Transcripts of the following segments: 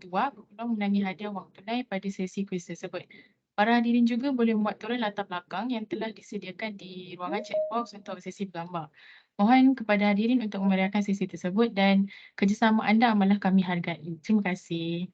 Tua berpeluang menangi hadiah wang tunai pada sesi kuis tersebut. Para hadirin juga boleh membuat turun latar belakang yang telah disediakan di ruangan chat box untuk sesi bergambar. Mohon kepada hadirin untuk memeriahkan sesi tersebut dan kerjasama anda amalah kami hargai. Terima kasih.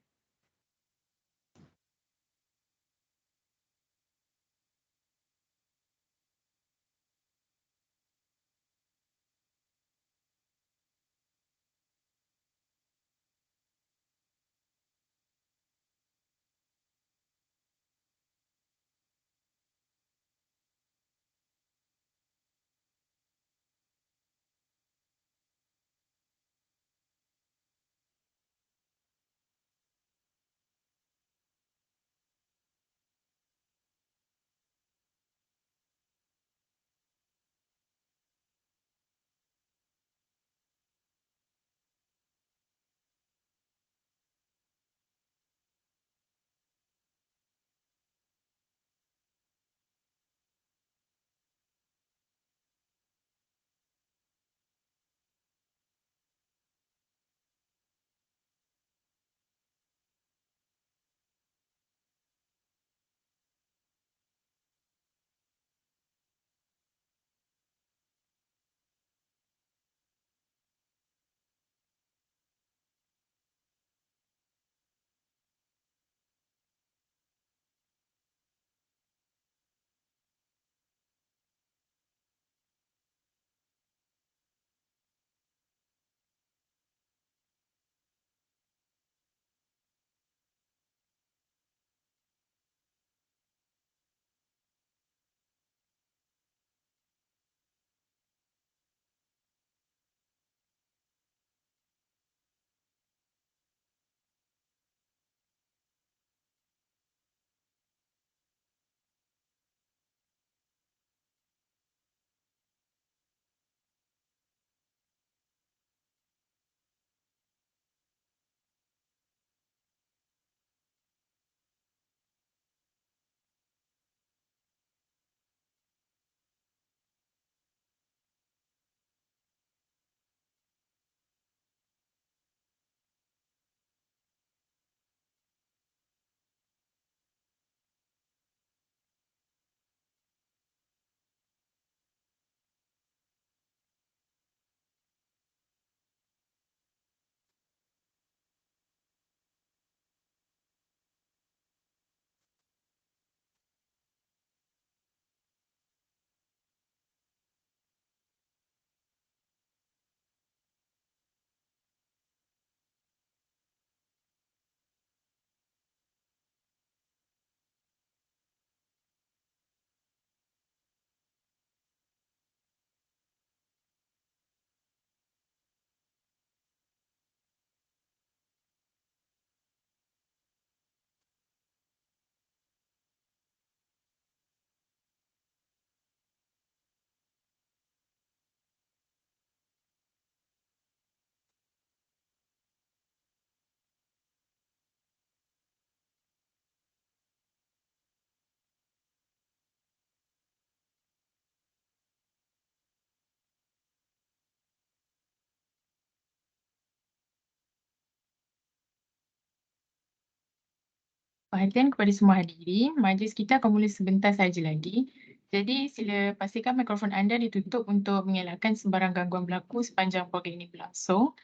Perhatian kepada semua hadirin, majlis kita akan mula sebentar saja lagi. Jadi sila pastikan mikrofon anda ditutup untuk mengelakkan sebarang gangguan berlaku sepanjang program ini berlangsung.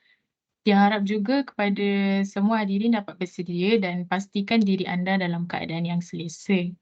Diharap juga kepada semua hadirin dapat bersedia dan pastikan diri anda dalam keadaan yang selesa.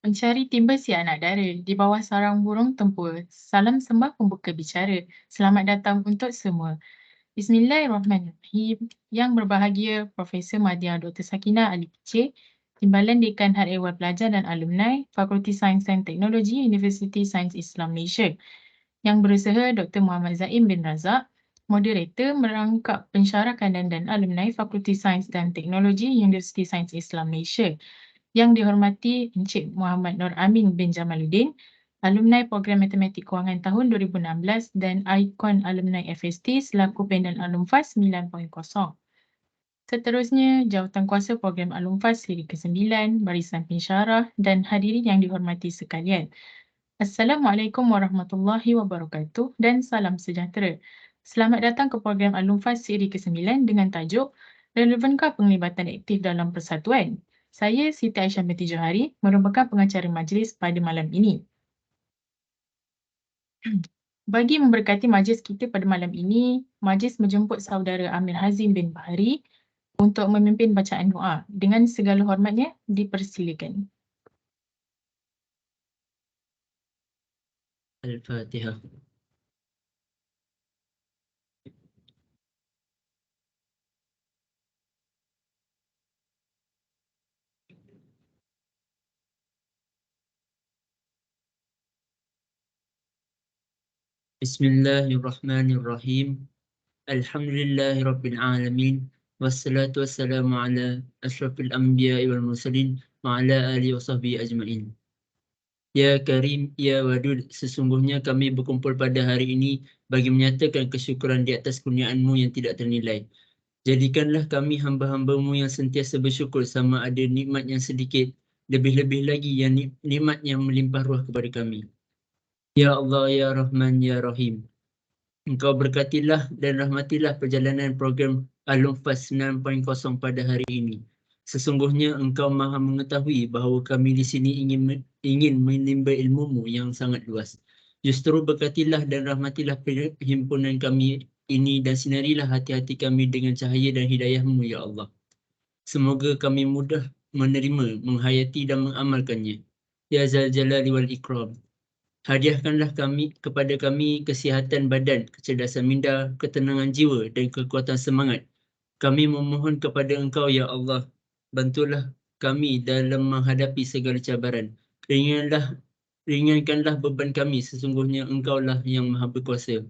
Mencari timba si anak dara di bawah sarang burung tempur. Salam sembah pembuka bicara. Selamat datang untuk semua. Bismillahirrahmanirrahim. Yang berbahagia Profesor Madya Dr. Sakinah Ali Piche, Timbalan Dekan Had Ehwal Pelajar dan Alumni, Fakulti Sains dan Teknologi, Universiti Sains Islam Malaysia. Yang berusaha Dr. Muhammad Zaim bin Razak, Moderator merangkap pensyarah kanan dan alumni Fakulti Sains dan Teknologi, Universiti Sains Islam Malaysia. Yang dihormati Encik Muhammad Nur Amin bin Jamaluddin, alumni Program Matematik Kewangan tahun 2016 dan ikon alumni FST selaku panel Alumfas 9.0. Seterusnya, Jawatankuasa Program Alumfas Siri ke-9, Barisan Pensyarah dan hadirin yang dihormati sekalian. Assalamualaikum warahmatullahi wabarakatuh dan salam sejahtera. Selamat datang ke program Alumfas Siri ke-9 dengan tajuk Relevankah Penglibatan Aktif dalam Persatuan? Saya Siti Aisyah binti Johari, merupakan pengacara majlis pada malam ini. Bagi memberkati majlis kita pada malam ini, majlis menjemput saudara Amir Hazim bin Bahari untuk memimpin bacaan doa. Dengan segala hormatnya, dipersilakan. Al-Fatihah. Bismillahirrahmanirrahim. Alhamdulillahirabbil alamin. Wassalatu wassalamu ala asyrafil anbiya'i wal mursalin wa ala alihi wa sahbihi ajma'in. Ya Karim, Ya Wadud, sesungguhnya kami berkumpul pada hari ini bagi menyatakan kesyukuran di atas kurniaan-Mu yang tidak ternilai. Jadikanlah kami hamba-hamba-Mu yang sentiasa bersyukur sama ada nikmat yang sedikit, lebih-lebih lagi yang nikmat yang melimpah ruah kepada kami. Ya Allah, Ya Rahman, Ya Rahim. Engkau berkatilah dan rahmatilah perjalanan program Alumfas 9.0 pada hari ini. Sesungguhnya Engkau Maha mengetahui bahawa kami di sini ingin menimba ilmu-Mu yang sangat luas. Justru berkatilah dan rahmatilah perhimpunan kami ini dan sinarilah hati-hati kami dengan cahaya dan hidayah-Mu, Ya Allah. Semoga kami mudah menerima, menghayati dan mengamalkannya. Ya Zal Jalali wal Ikram. Hadiahkanlah kepada kami kesihatan badan, kecerdasan minda, ketenangan jiwa dan kekuatan semangat. Kami memohon kepada Engkau, Ya Allah, bantulah kami dalam menghadapi segala cabaran. Ringankanlah beban kami, sesungguhnya Engkaulah yang Maha Berkuasa.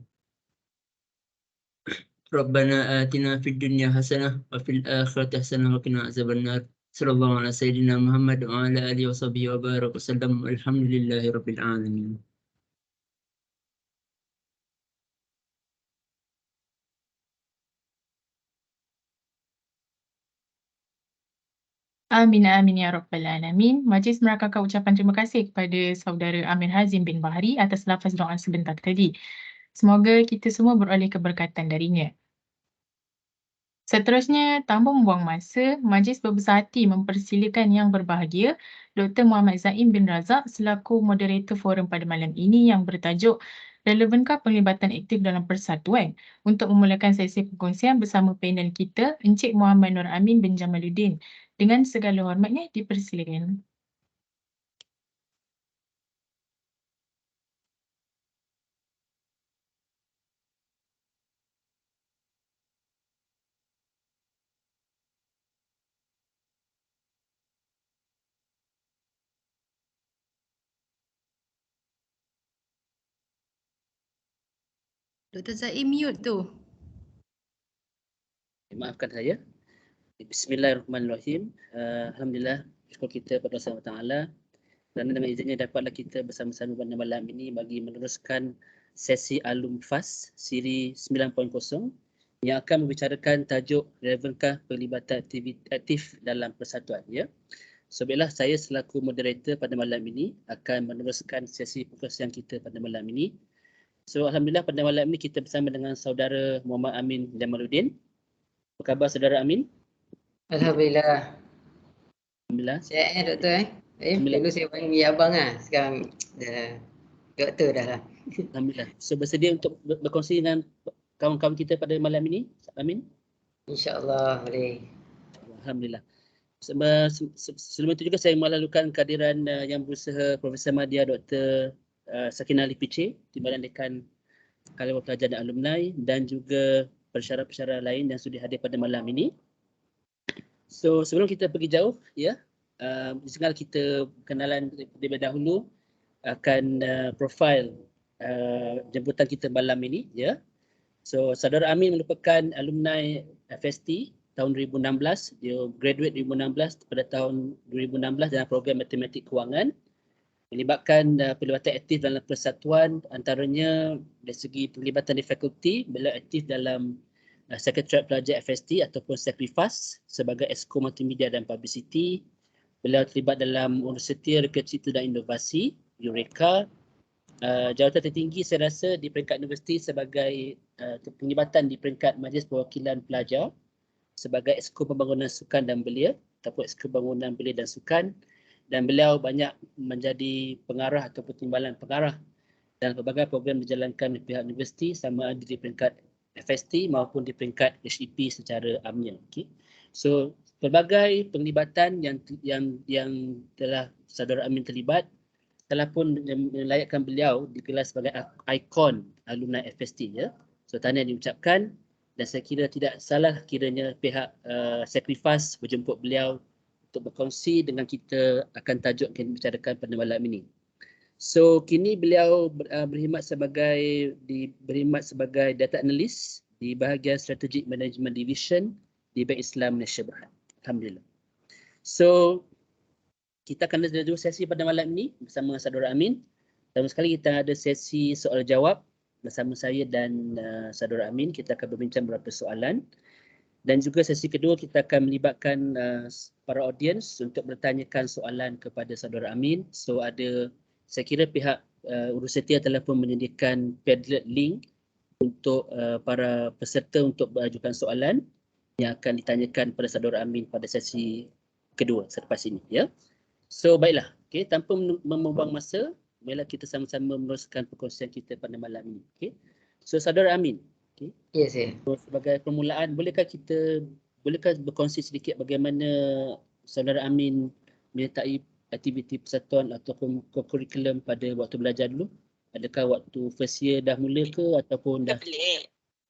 Rabbana atina fid dunya hasanah wa fil akhirati hasanah wa qina azabannar. Sallallahu ala sayyidina Muhammad wa ala alihi wa sahbihi wa baraka wasallam. Alhamdulillahi rabbil alamin. Amin amin ya rabbal alamin. Majlis merakamkan ucapan terima kasih kepada saudara Amir Hazim bin Bahari atas lafaz doa sebentar tadi. Semoga kita semua beroleh keberkatan darinya. Seterusnya, tanpa membuang masa, majlis berbesar hati mempersilakan yang berbahagia Dr. Muhammad Zaim bin Razak selaku moderator forum pada malam ini yang bertajuk Relevankah Penglibatan Aktif dalam Persatuan? Untuk memulakan sesi perkongsian bersama panel kita, Encik Muhammad Nur Amin bin Jamaluddin. Dengan segala hormatnya, dipersilakan. Dr. Zaim mute tu. Maafkan saya. Bismillahirrahmanirrahim. Alhamdulillah, syukur kita kepada Allah Taala kerana dengan izinnya dapatlah kita bersama-sama pada malam ini bagi meneruskan sesi Alumfas siri 9.0 yang akan membicarakan tajuk relevankah pelibatan aktif dalam persatuan, ya. So, baiklah, saya selaku moderator pada malam ini akan meneruskan sesi perkongsian kita pada malam ini. So, alhamdulillah pada malam ini kita bersama dengan saudara Muhammad Amin Jamaluddin. Apa khabar saudara Amin? Alhamdulillah. Alhamdulillah. Sihat doktor dulu saya panggil abang lah. Sekarang dah doktor dah lah. Alhamdulillah. So, bersedia untuk berkongsi dengan kawan-kawan kita pada malam ini, Amin? InsyaAllah boleh. Alhamdulillah. Sebelum itu juga saya melalukan kehadiran Yang Berusaha Profesor Madya Dr. Sakinah Ali PC, Timbalan Dekan Karyawan Pelajar dan Alumni, dan juga pensyarah-pensyarah lain yang sudah hadir pada malam ini. So sebelum kita pergi jauh, ya, sekarang kita kenalan terlebih dahulu akan profil jemputan kita malam ini, ya. So Saudara Amin merupakan alumni FST tahun 2016. Dia graduate 2016 pada tahun 2016 dalam program Matematik Kewangan. Melibatkan pelibatan aktif dalam persatuan, antaranya dari segi pelibatan di fakulti, beliau aktif dalam Sekretariat Pelajar FST ataupun Sacrifice sebagai Exco Multimedia dan Publicity. Beliau terlibat dalam Universiti Research Institute dan Inovasi, Eureka. Jawatan tertinggi saya rasa di peringkat universiti sebagai penglibatan di peringkat Majlis Perwakilan Pelajar sebagai Exco Pembangunan Sukan dan Belia ataupun Exco Pembangunan Belia dan Sukan, dan beliau banyak menjadi pengarah atau timbalan pengarah dalam pelbagai program dijalankan oleh pihak universiti sama ada di peringkat FST maupun di peringkat HEP secara amnya. Okay. So pelbagai penglibatan yang telah Saudara Amin terlibat telah pun melayakkan beliau digelar sebagai ikon alumni FST, ya. So tahniah diucapkan, dan saya kira tidak salah kiranya pihak Sacrifice berjemput beliau untuk berkongsi dengan kita akan tajuk yang dibicarakan pada malam ini. So kini beliau berkhidmat sebagai data analis di bahagian Strategic Management Division di Bank Islam Malaysia Berhad. Alhamdulillah. So kita akan ada dua sesi pada malam ini bersama Saudara Amin. Pertama sekali kita ada sesi soal jawab bersama saya dan Saudara Amin. Kita akan berbincang beberapa soalan. Dan juga sesi kedua kita akan melibatkan para audiens untuk bertanyakan soalan kepada Saudara Amin. So saya kira pihak universiti telah pun menyediakan Padlet link untuk para peserta untuk mengajukan soalan yang akan ditanyakan kepada Saudara Amin pada sesi kedua selepas ini, ya. So baiklah, okay, tanpa membuang masa, marilah kita sama-sama meneruskan perkongsian kita pada malam ini. Okay. So Saudara Amin, okay. Ya, saya. So, sebagai permulaan, bolehkah berkongsi sedikit bagaimana Saudara Amin menyertai aktiviti persatuan ataupun kurikulum pada waktu belajar dulu? Adakah waktu first year dah mula ke ataupun dah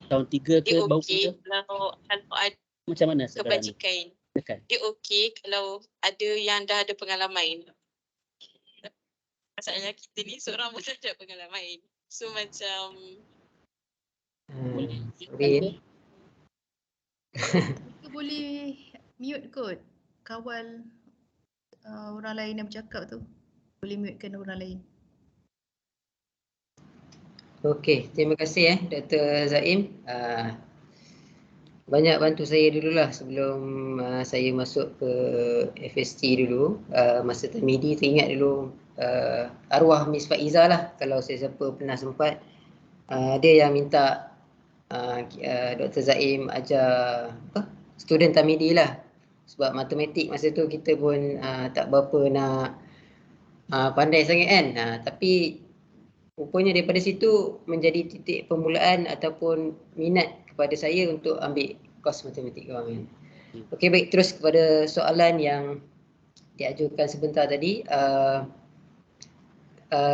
tahun 3 ke baru mula? Kalau ada Macam mana Saudara Amin? kebajikan, Dekat. dia okey kalau ada yang dah ada pengalaman. Masalahnya kita ni seorang pun tak ada pengalaman. So macam Sorry. Kita boleh mute kot. Kawal orang lain yang bercakap tu. Boleh mutekan orang lain. Okey, terima kasih Dr. Zaim. Banyak bantu saya dululah sebelum saya masuk ke FST dulu. Masa Tamidi teringat dulu arwah Miss Faiza lah, kalau siapa pernah sempat. Dia yang minta Dr. Zaim ajar student Tamidi lah. Sebab matematik masa tu kita pun tak berapa nak pandai sangat kan. Tapi rupanya daripada situ menjadi titik permulaan ataupun minat kepada saya untuk ambil kos matematik kewangan. Okey, baik, terus kepada soalan yang diajukan sebentar tadi.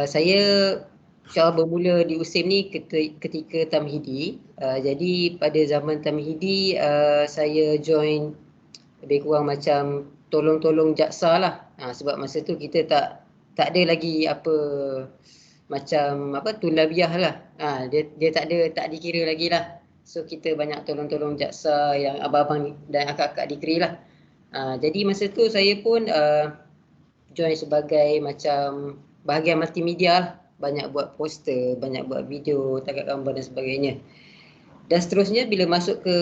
Saya cara bermula di USIM ni ketika Tamhidi. Jadi pada zaman Tamhidi saya join lebih kurang macam tolong-tolong jaksa lah. Sebab masa tu kita tak ada lagi apa macam tulabiah lah. Dia tak dikira lagi lah. So kita banyak tolong-tolong jaksa yang abang-abang dan akak-akak dikira lah. Jadi masa tu saya pun join sebagai macam bahagian multimedia lah. Banyak buat poster, banyak buat video, tangkap gambar dan sebagainya. Dan seterusnya bila masuk ke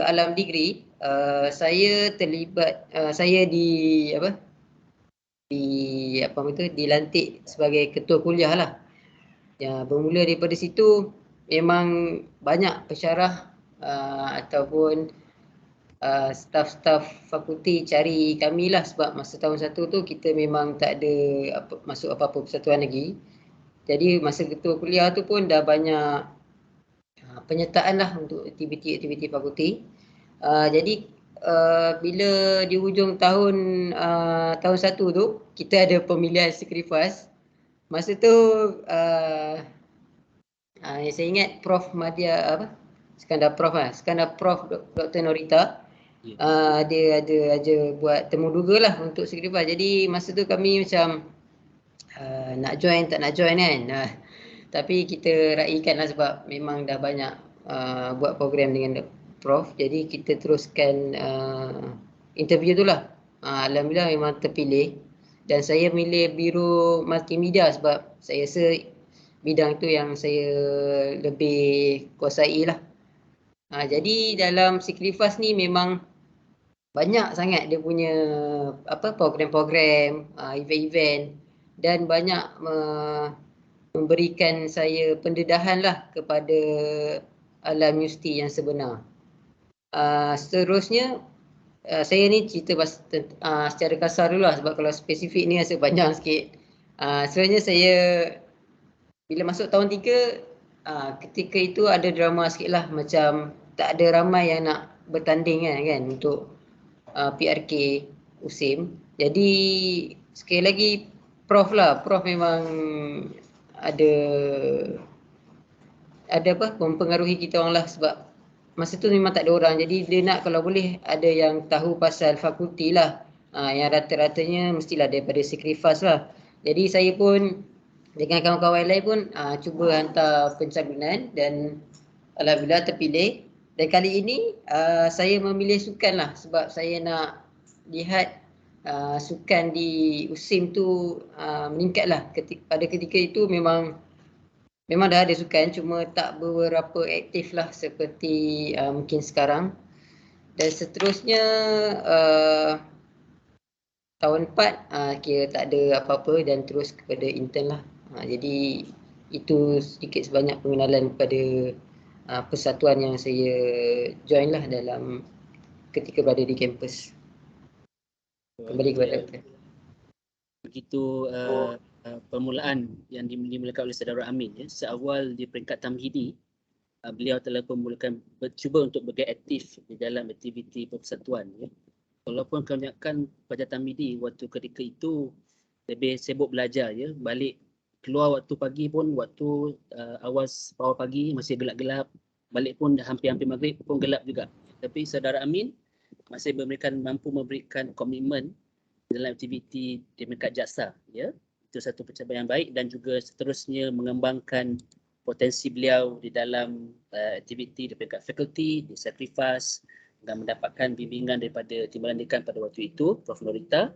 alam degree, saya terlibat, saya dilantik sebagai ketua kuliah lah. Ya, bermula daripada situ memang banyak pensyarah ataupun staf-staf fakulti cari kami lah, sebab masa tahun 1 tu kita memang tak ada masuk apa-apa persatuan lagi. Jadi masa ketua kuliah tu pun dah banyak penyertaan lah untuk aktiviti-aktiviti fakulti. Jadi bila di hujung tahun tahun 1 tu kita ada pemilihan sacrifice. Masa tu saya ingat Prof Madya Skandar Prof Dr. Norita dia ada buat temu duga lah untuk sacrifice. Jadi masa tu kami macam nak join tak nak join kan. Tapi kita raikan lah sebab memang dah banyak buat program dengan Prof. Jadi kita teruskan interview tu lah. Alhamdulillah memang terpilih. Dan saya milih biro multimedia sebab saya rasa bidang tu yang saya lebih kuasai lah. Jadi dalam sacrifice ni memang banyak sangat dia punya program-program, event-event, dan banyak memberikan saya pendedahan lah kepada alam UST yang sebenar. Seterusnya saya ni cerita secara kasar dulu lah sebab kalau spesifik ni rasa panjang sikit. Sebenarnya saya bila masuk tahun 3 ketika itu ada drama sikit lah, macam tak ada ramai yang nak bertanding kan untuk PRK USIM. Jadi sekali lagi Prof memang ada mempengaruhi kita orang lah sebab masa tu memang tak ada orang. Jadi dia nak kalau boleh ada yang tahu pasal fakulti lah. Yang rata-ratanya mestilah daripada sacrifice lah. Jadi saya pun dengan kawan-kawan lain pun cuba hantar pencalonan dan alhamdulillah terpilih. Dan kali ini saya memilih sukan lah sebab saya nak lihat sukan di USIM tu meningkat lah. Pada ketika itu memang dah ada sukan, cuma tak beberapa aktif lah seperti mungkin sekarang. Dan seterusnya tahun 4 kira tak ada apa-apa dan terus kepada intern lah. Jadi itu sedikit sebanyak pengenalan kepada persatuan yang saya join lah dalam ketika berada di kampus. Kembali kepada Dr. Begitu permulaan yang dimulakan oleh Saudara Amin ya. Seawal di peringkat tamhidi, beliau telah cuba untuk bergaya aktif di dalam aktiviti persatuan ya. Walaupun kebanyakan pelajar tamhidi waktu ketika itu lebih sibuk belajar ya, balik keluar waktu pagi pun waktu awal pagi masih gelap-gelap, balik pun dah hampir-hampir maghrib pun gelap juga. Tapi Saudara Amin masih mampu memberikan komitmen dalam aktiviti di peringkat jasa ya. Itu satu pencapaian yang baik dan juga seterusnya mengembangkan potensi beliau di dalam aktiviti di peringkat fakulti, di sacrifice dan mendapatkan bimbingan daripada Timbalan Dekan pada waktu itu, Prof Norita,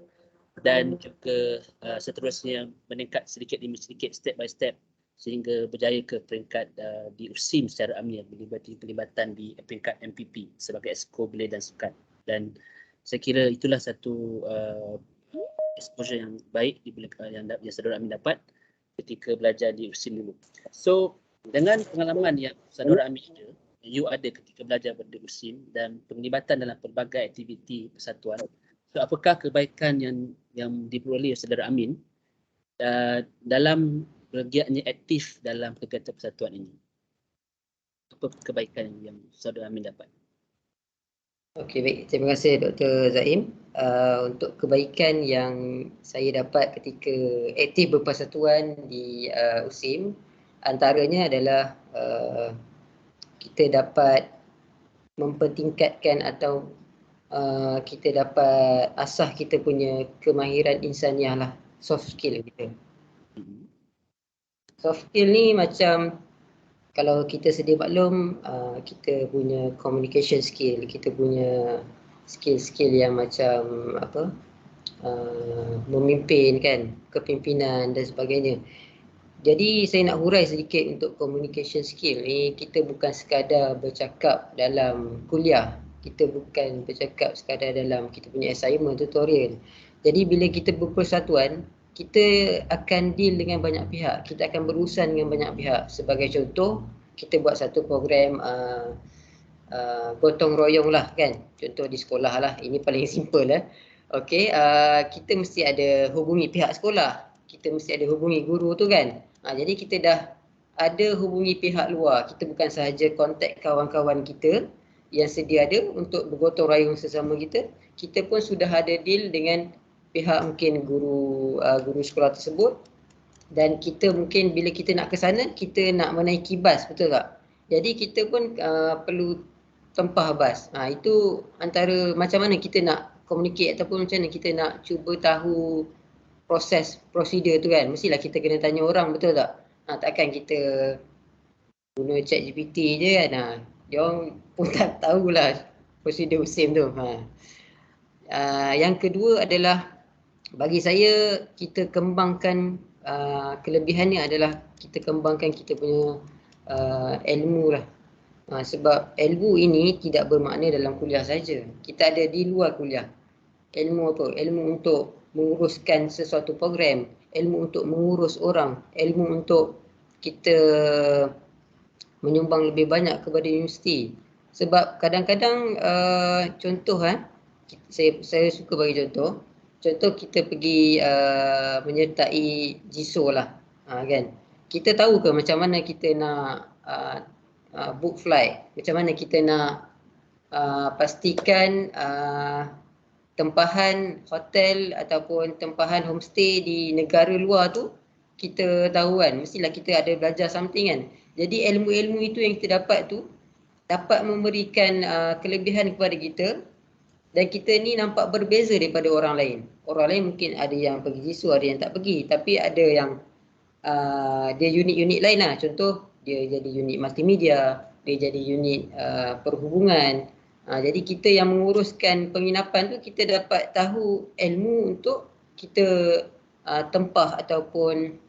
dan juga seterusnya meningkat sedikit demi sedikit, step by step sehingga berjaya ke peringkat di USIM secara amnya, pelibatan di peringkat MPP sebagai Exco Belia dan Sukan. Dan saya kira itulah satu exposure yang baik yang Saudara Amin dapat ketika belajar di USIM dulu. So dengan pengalaman yang Saudara Amin ada ketika belajar di USIM dan penglibatan dalam pelbagai aktiviti persatuan, so apakah kebaikan yang diperoleh oleh Saudara Amin dalam bergiatnya aktif dalam kegiatan persatuan ini? Apa kebaikan yang Saudara Amin dapat? Okey, baik. Terima kasih Dr. Zaim. Untuk kebaikan yang saya dapat ketika aktif berpersatuan di USIM, antaranya adalah kita dapat mempertingkatkan atau kita dapat asah kita punya kemahiran insaniah lah, soft skill kita. Soft skill ni macam kalau kita sedia maklum, kita punya communication skill, kita punya skill-skill yang macam memimpin kan, kepimpinan dan sebagainya. Jadi saya nak hurai sedikit untuk communication skill ni, kita bukan sekadar bercakap dalam kuliah, kita bukan bercakap sekadar dalam kita punya assignment, tutorial. Jadi bila kita berpersatuan, kita akan deal dengan banyak pihak, kita akan berurusan dengan banyak pihak. Sebagai contoh, kita buat satu program gotong royong lah kan, contoh di sekolah lah, ini paling simple lah. Okey, kita mesti ada hubungi pihak sekolah, kita mesti ada hubungi guru tu kan. Jadi kita dah ada hubungi pihak luar, kita bukan sahaja kontak kawan-kawan kita, yang sedia ada untuk bergotong royong sesama kita. Kita pun sudah ada deal dengan pihak mungkin guru sekolah tersebut, dan kita mungkin bila kita nak ke sana, kita nak menaiki bas, betul tak? Jadi kita pun perlu tempah bas. Itu antara macam mana kita nak communicate ataupun macam mana kita nak cuba tahu prosedur tu kan. Mestilah kita kena tanya orang, betul tak? Takkan kita guna ChatGPT je kan. Dia orang pun tak tahulah prosedur USIM tu. Yang kedua adalah bagi saya kita kembangkan kelebihannya adalah kita kembangkan kita punya ilmu lah. Sebab ilmu ini tidak bermakna dalam kuliah saja. Kita ada di luar kuliah. Ilmu apa? Ilmu untuk menguruskan sesuatu program, ilmu untuk mengurus orang, ilmu untuk kita menyumbang lebih banyak kepada universiti. Sebab kadang-kadang contoh saya suka bagi contoh. Contoh kita pergi menyertai JISO lah, kan. Kita tahu ke macam mana kita nak book flight, macam mana kita nak pastikan tempahan hotel ataupun tempahan homestay di negara luar tu kita tahu kan. Mestilah kita ada belajar something kan. Jadi ilmu-ilmu itu yang kita dapat tu dapat memberikan kelebihan kepada kita, dan kita ni nampak berbeza daripada orang lain. Orang lain mungkin ada yang pergi JISO, ada yang tak pergi, tapi ada yang dia unit-unit lain lah. Contoh dia jadi unit multimedia, dia jadi unit perhubungan. Jadi kita yang menguruskan penginapan tu, kita dapat tahu ilmu untuk kita tempah ataupun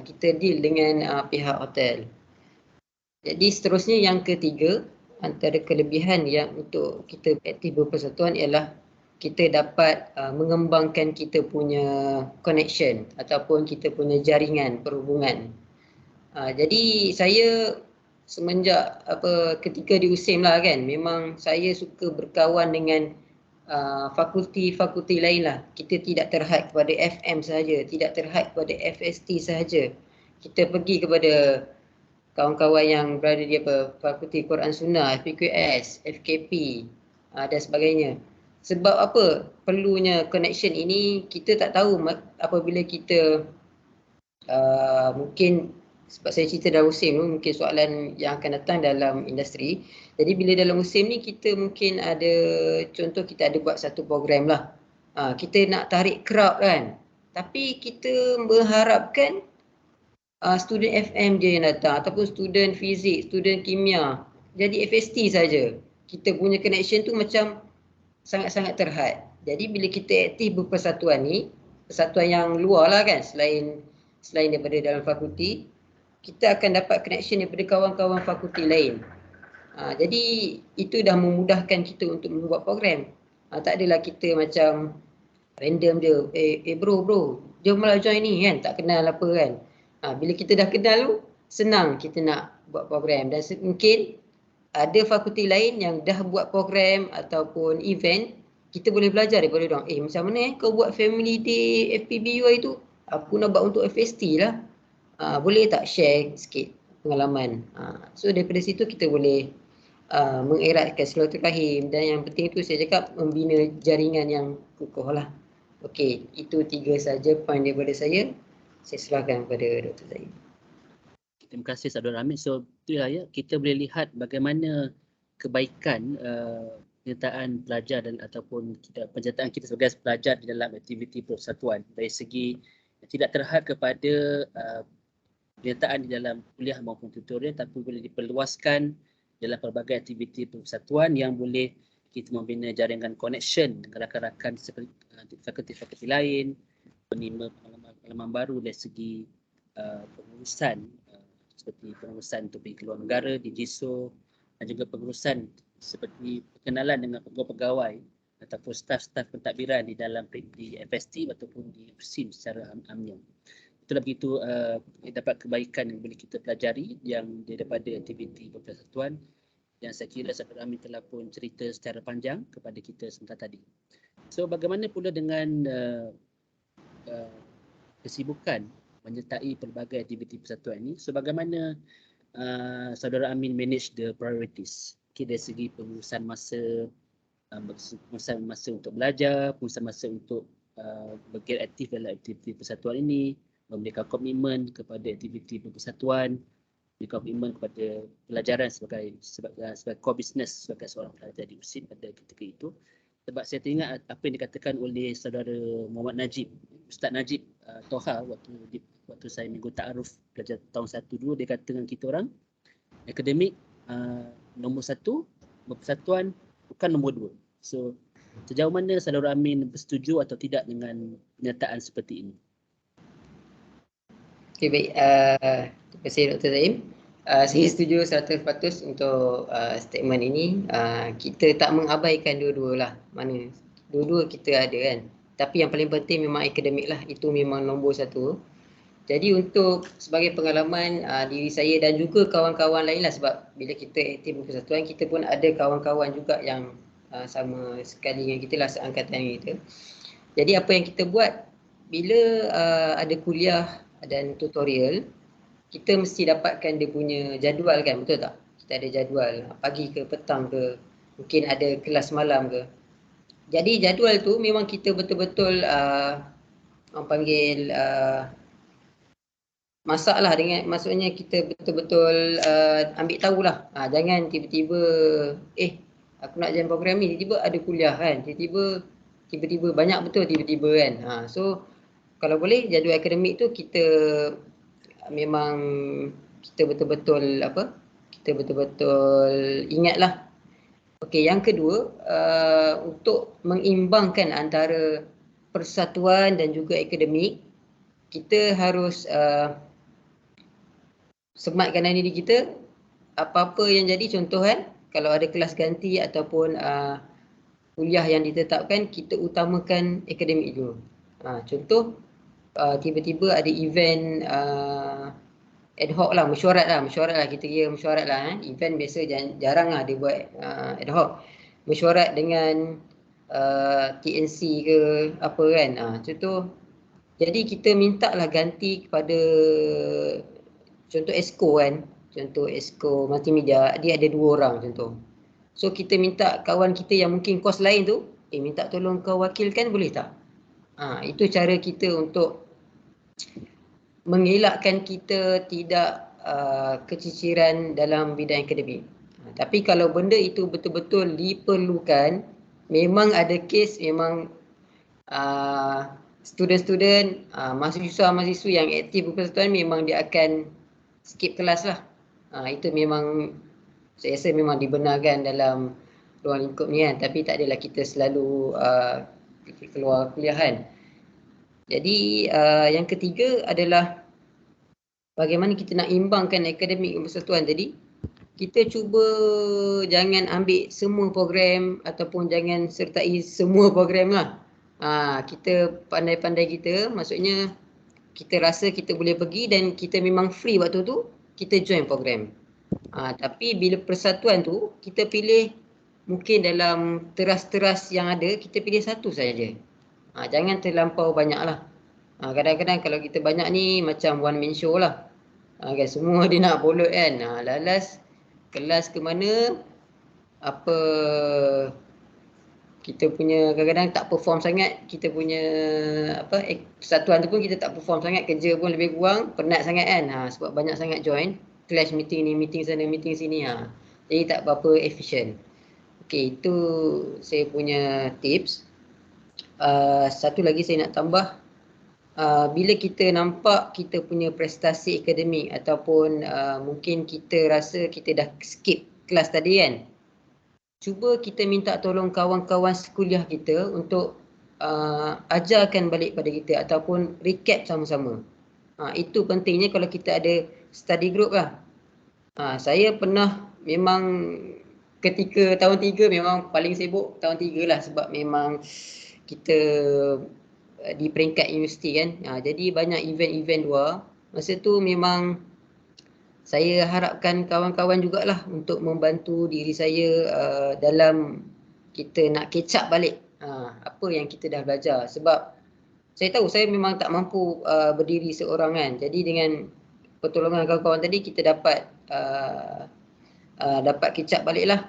kita deal dengan pihak hotel. Jadi seterusnya yang ketiga, antara kelebihan yang untuk kita aktif berpersatuan ialah kita dapat mengembangkan kita punya connection ataupun kita punya jaringan perhubungan. Jadi saya semenjak ketika di USIM lah kan, memang saya suka berkawan dengan fakulti-fakulti lain lah. Kita tidak terhad kepada FM sahaja, tidak terhad kepada FST sahaja. Kita pergi kepada kawan-kawan yang berada di Fakulti Quran Sunnah, FPQS, FKP dan sebagainya. Sebab apa perlunya connection ini? Kita tak tahu apabila kita mungkin, sebab saya cerita dalam USIM tu, mungkin soalan yang akan datang dalam industri. Jadi bila dalam USIM ni kita mungkin ada, contoh kita ada buat satu program lah. Kita nak tarik crowd kan. Tapi kita mengharapkan student FM je yang datang ataupun student fizik, student kimia. Jadi FST saja. Kita punya connection tu macam sangat-sangat terhad. Jadi bila kita aktif berpersatuan ni, persatuan yang luar lah kan, selain daripada dalam fakulti, kita akan dapat connection daripada kawan-kawan fakulti lain. Jadi itu dah memudahkan kita untuk membuat program. Tak adalah kita macam random je, bro, jom lah join ni kan, tak kenal apa kan. Bila kita dah kenal tu, senang kita nak buat program. Dan mungkin ada fakulti lain yang dah buat program ataupun event, kita boleh belajar daripada orang. Macam mana kau buat family day FPBUI tu? Aku nak buat untuk FST lah. Boleh tak share sikit pengalaman? So daripada situ kita boleh mengeratkan silaturahim, dan yang penting tu saya cakap membina jaringan yang kukuh lah. Okey, itu 3 saja poin daripada saya. Saya serahkan kepada Dr. Zaid. Terima kasih Saudara Hamid. So itulah ya, kita boleh lihat bagaimana kebaikan penyertaan pelajar dan ataupun penyertaan kita sebagai pelajar di dalam aktiviti persatuan dari segi tidak terhad kepada penyertaan di dalam kuliah maupun tutorial, tapi boleh diperluaskan dalam pelbagai aktiviti persatuan yang boleh kita membina jaringan connection dengan rakan-rakan seperti fakulti-fakulti lain, menerima pengalaman baru dari segi pengurusan seperti pengurusan untuk pergi ke luar negara di JISO, dan juga pengurusan seperti perkenalan dengan pegawai-pegawai ataupun staf-staf pentadbiran di dalam di FST ataupun di USIM secara amnya. Itulah begitu dapat kebaikan yang boleh kita pelajari yang daripada aktiviti persatuan, yang saya kira Saudara Hamid telah pun cerita secara panjang kepada kita sebentar tadi. So bagaimana pula dengan kesibukan menyertai pelbagai aktiviti persatuan ini? So bagaimana Saudara Amin manage the priorities? dari segi pengurusan masa, pengurusan masa untuk belajar, pengurusan masa untuk bergerak aktif dalam aktiviti persatuan ini, memberikan komitmen kepada aktiviti persatuan, memberikan komitmen kepada pelajaran sebagai core business sebagai seorang pelajar di USIN pada ketika itu. Sebab saya teringat apa yang dikatakan oleh saudara Muhammad Najib, Ustaz Najib Toha waktu saya minggu ta'aruf pelajar tahun 1-2, dia kata dengan kita orang, akademik nombor 1, persatuan bukan nombor 2. So sejauh mana saudara Amin bersetuju atau tidak dengan pernyataan seperti ini? Okay, baik. Terima kasih Dr. Zaim. Saya setuju 100% untuk statement ini. Kita tak mengabaikan dua-dua lah. Mana dua-dua kita ada kan. Tapi yang paling penting memang akademik lah. Itu memang nombor 1. Jadi untuk sebagai pengalaman diri saya dan juga kawan-kawan lain lah, sebab bila kita aktif persatuan, kita pun ada kawan-kawan juga yang sama sekali dengan kita lah, seangkatan dengan kita. Jadi apa yang kita buat bila ada kuliah dan tutorial, kita mesti dapatkan dia punya jadual kan, betul tak? Kita ada jadual pagi ke petang ke, mungkin ada kelas malam ke. Jadi jadual tu memang kita betul-betul orang panggil masak lah, dengan maksudnya kita betul-betul ambil tahulah. Jangan tiba-tiba aku nak join program ni, tiba-tiba ada kuliah kan, tiba-tiba banyak betul tiba-tiba kan. So kalau boleh jadual akademik tu kita memang kita betul-betul ingatlah. Okey, yang kedua, untuk mengimbangkan antara persatuan dan juga akademik, kita harus sematkan diri kita. Apa-apa yang jadi, contoh kan, kalau ada kelas ganti ataupun kuliah yang ditetapkan, kita utamakan akademik dulu. Contoh, tiba-tiba ada event ad hoc lah, mesyuarat lah, kita kira mesyuarat lah. Event biasa jarang lah dia buat ad hoc. Mesyuarat dengan TNC ke apa kan. Contoh, jadi kita minta lah ganti kepada contoh ESCO kan. Contoh ESCO multimedia, dia ada 2 orang contoh. So kita minta kawan kita yang mungkin kos lain tu, minta tolong kau wakilkan boleh tak? Itu cara kita untuk mengelakkan kita tidak keciciran dalam bidang akademik. Tapi kalau benda itu betul-betul diperlukan, memang ada kes, memang student-student, mahasiswa-mahasiswa yang aktif persatuan memang dia akan skip kelas lah. Itu memang saya rasa memang dibenarkan dalam ruang lingkup ni kan. Tapi tak adalah kita selalu keluar kuliahan. Jadi yang ketiga adalah bagaimana kita nak imbangkan akademik dan persatuan tadi. Kita cuba jangan ambil semua program ataupun jangan sertai semua program lah. Kita pandai-pandai kita, maksudnya kita rasa kita boleh pergi dan kita memang free waktu tu, kita join program. Tapi bila persatuan tu, kita pilih mungkin dalam teras-teras yang ada, kita pilih satu saja. Jangan terlampau banyak lah. Kadang-kadang kalau kita banyak ni macam one man show lah. Kan semua dia nak bolot kan. Lalas kelas ke mana, apa kita punya kadang-kadang tak perform sangat, kita punya persatuan tu pun kita tak perform sangat, kerja pun lebih kurang, penat sangat kan. Sebab banyak sangat join, clash meeting ni, meeting sana, meeting sini. Jadi tak berapa efisien. Okey, itu saya punya tips. Satu lagi saya nak tambah, bila kita nampak kita punya prestasi akademik ataupun mungkin kita rasa kita dah skip kelas tadi kan, cuba kita minta tolong kawan-kawan sekuliah kita untuk ajarkan balik pada kita ataupun recap sama-sama. Itu pentingnya kalau kita ada study group lah. Saya pernah memang ketika tahun 3 memang paling sibuk tahun 3 lah, sebab memang kita di peringkat universiti kan. Jadi banyak event-event luar. Masa tu memang saya harapkan kawan-kawan jugalah untuk membantu diri saya dalam kita nak catch up balik apa yang kita dah belajar. Sebab saya tahu saya memang tak mampu berdiri seorang kan. Jadi dengan pertolongan kawan-kawan tadi kita dapat catch up balik lah.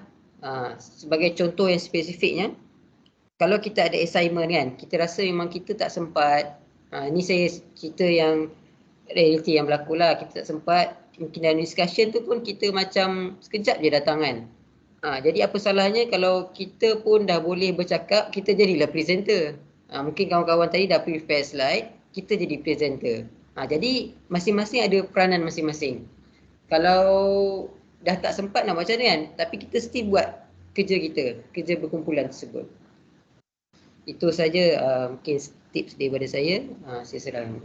Sebagai contoh yang spesifiknya, kalau kita ada assignment kan, kita rasa memang kita tak sempat. Ni saya cerita yang realiti yang berlaku lah, kita tak sempat. Mungkin dalam discussion tu pun kita macam sekejap je datang kan. Jadi apa salahnya kalau kita pun dah boleh bercakap, kita jadilah presenter. Mungkin kawan-kawan tadi dah prepare slide, kita jadi presenter. Jadi masing-masing ada peranan masing-masing. Kalau dah tak sempat nak macam mana kan, tapi kita still buat kerja kita, kerja berkumpulan tersebut. Itu saja mungkin tips daripada saya. Saya serang.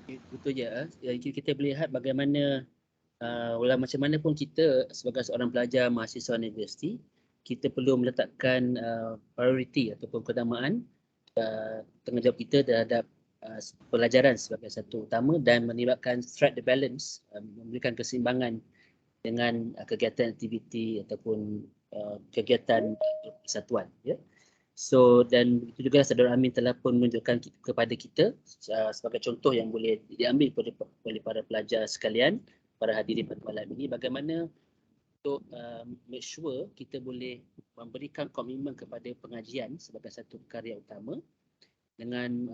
Betul je. Kita boleh lihat bagaimana walau macam mana pun kita sebagai seorang pelajar mahasiswa universiti, kita perlu meletakkan prioriti ataupun keutamaan tanggungjawab kita terhadap pelajaran sebagai satu utama dan melibatkan strike the balance, memberikan keseimbangan dengan kegiatan aktiviti ataupun kegiatan persatuan. So dan itu juga Saudara Amin telah pun menunjukkan kepada kita sebagai contoh yang boleh diambil oleh para pelajar sekalian, para hadirin pada malam ini, bagaimana untuk make sure kita boleh memberikan komitmen kepada pengajian sebagai satu karya utama dengan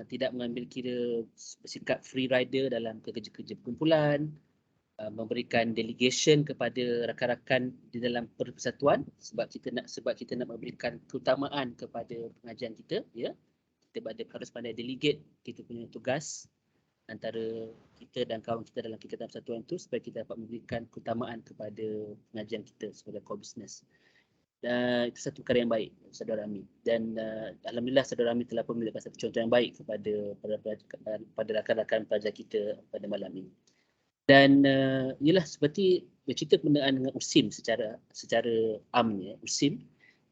tidak mengambil kira bersikap free rider dalam kerja-kerja perkumpulan, memberikan delegation kepada rakan-rakan di dalam persatuan sebab kita nak memberikan keutamaan kepada pengajian kita, kita harus pandai delegate kita punya tugas antara kita dan kawan kita dalam kegiatan persatuan itu supaya kita dapat memberikan keutamaan kepada pengajian kita sebagai core business. Dan itu satu perkara yang baik Saudara Amin, dan alhamdulillah Saudara Amin telah pun memberikan satu contoh yang baik kepada rakan-rakan pelajar kita pada malam ini. Dan ialah seperti bercerita berkenaan dengan USIM secara amnya, USIM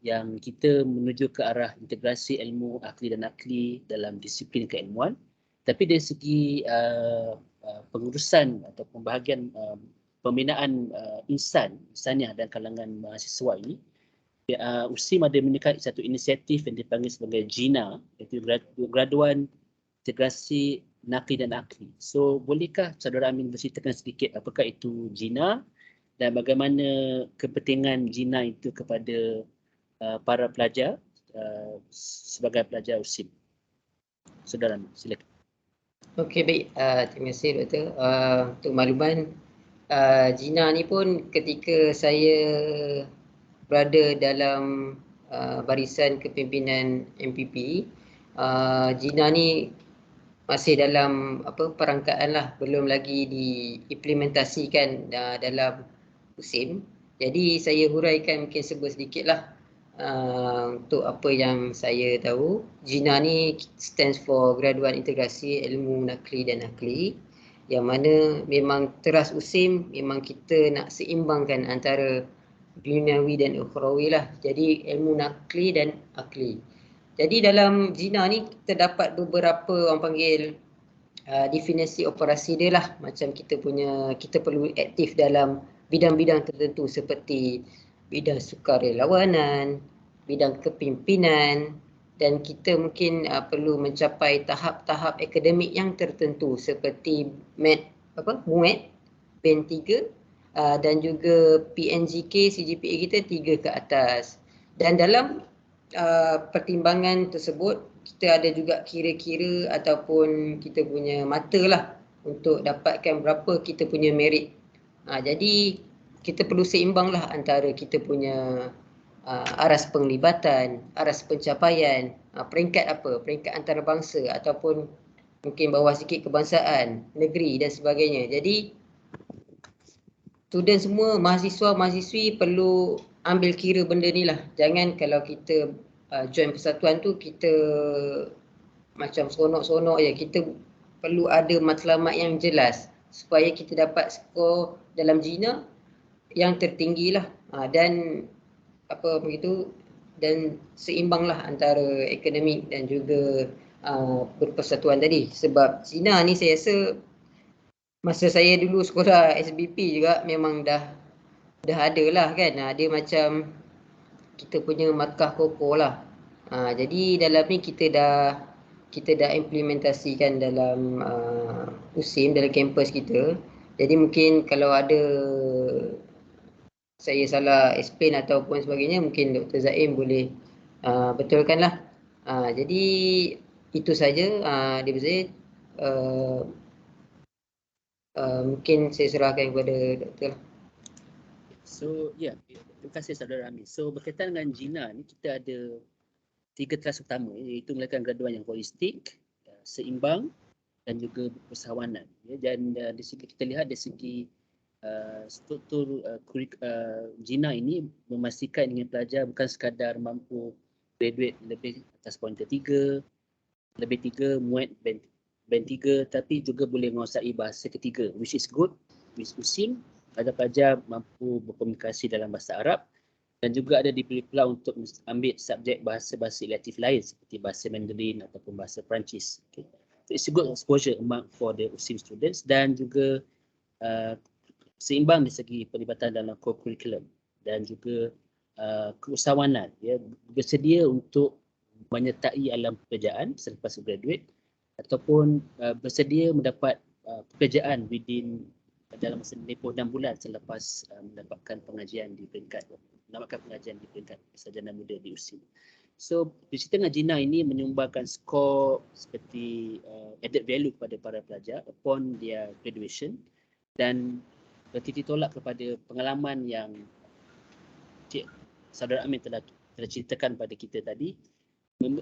yang kita menuju ke arah integrasi ilmu akli dan nakli dalam disiplin keilmuan, tapi dari segi pengurusan atau pembahagian pembinaan insaniah dan kalangan mahasiswa ini, USIM ada menyukai satu inisiatif yang dipanggil sebagai GINA, iaitu Graduan Integrasi Nakli dan Akli. So bolehkah Saudara Amin berceritakan sedikit apakah itu GINA dan bagaimana kepentingan GINA itu kepada para pelajar sebagai pelajar USIM? Saudara Amin, silakan. Okey, baik. Terima kasih Doktor. Untuk makluman, GINA ni pun ketika saya berada dalam barisan kepimpinan MPP, GINA ni masih dalam perangkaan lah, belum lagi diimplementasikan dalam USIM. Jadi saya huraikan, mungkin sebut sedikit lah untuk apa yang saya tahu. GINA ni stands for Graduan Integrasi Ilmu Nakli dan Akli, yang mana memang teras USIM memang kita nak seimbangkan antara duniawi dan ukhrawi lah. Jadi ilmu nakli dan akli. Jadi dalam GINA ni kita dapat beberapa orang panggil definisi operasi dia lah. Macam kita perlu aktif dalam bidang-bidang tertentu seperti bidang sukarelawanan, bidang kepimpinan, dan kita mungkin perlu mencapai tahap-tahap akademik yang tertentu seperti MUET, band 3, dan juga PNGK, CGPA kita 3 ke atas. Dan dalam pertimbangan tersebut, kita ada juga kira-kira ataupun kita punya mata lah untuk dapatkan berapa kita punya merit. Jadi kita perlu seimbang lah antara kita punya aras penglibatan, aras pencapaian, peringkat peringkat antarabangsa ataupun mungkin bawah sikit kebangsaan, negeri dan sebagainya. Jadi student semua, mahasiswa-mahasiswi perlu ambil kira benda ni lah. Jangan kalau kita join persatuan tu kita macam seronok-seronok je. Kita perlu ada matlamat yang jelas supaya kita dapat skor dalam GINA yang tertinggi lah. Dan dan seimbang lah antara akademik dan juga berpersatuan tadi. Sebab GINA ni saya rasa masa saya dulu sekolah SBP juga memang dah ada lah kan. Dia macam kita punya markah kokoh lah. Jadi dalam ni kita dah implementasikan dalam USIM, dalam kampus kita. Jadi mungkin kalau ada saya salah explain ataupun sebagainya, mungkin Dr. Zaim boleh betulkan lah. Jadi itu saja daripada saya. Mungkin saya serahkan kepada doktor lah. So, ya, terima kasih Saudara Amin. So, berkaitan dengan Gina ni, kita ada 3 teras utama, iaitu melakukan graduan yang holistik, seimbang dan juga bersahawanan. Dan di segi kita lihat dari segi struktur Gina ini memastikan ingin pelajar bukan sekadar mampu graduate lebih atas pointer 3, lebih 3, muat band 3, tapi juga boleh menguasai bahasa ketiga, which is good, which USIM ada pelajar mampu berkomunikasi dalam bahasa Arab dan juga ada diberi peluang untuk ambil subjek bahasa-bahasa elektif lain seperti bahasa Mandarin ataupun bahasa Perancis. Okay. So it's a good exposure for the USIM students dan juga seimbang dari segi pelibatan dalam core curriculum dan juga keusahawanan, ya, bersedia untuk menyertai alam pekerjaan selepas graduate ataupun bersedia mendapat pekerjaan dalam masa tempoh 6 bulan selepas mendapatkan pengajian di peringkat sarjana muda di USIM. So, cerita dengan Gina ini menyumbangkan skor seperti added value kepada para pelajar upon their graduation dan bertitik tolak kepada pengalaman yang Saudara Amin telah ceritakan pada kita tadi,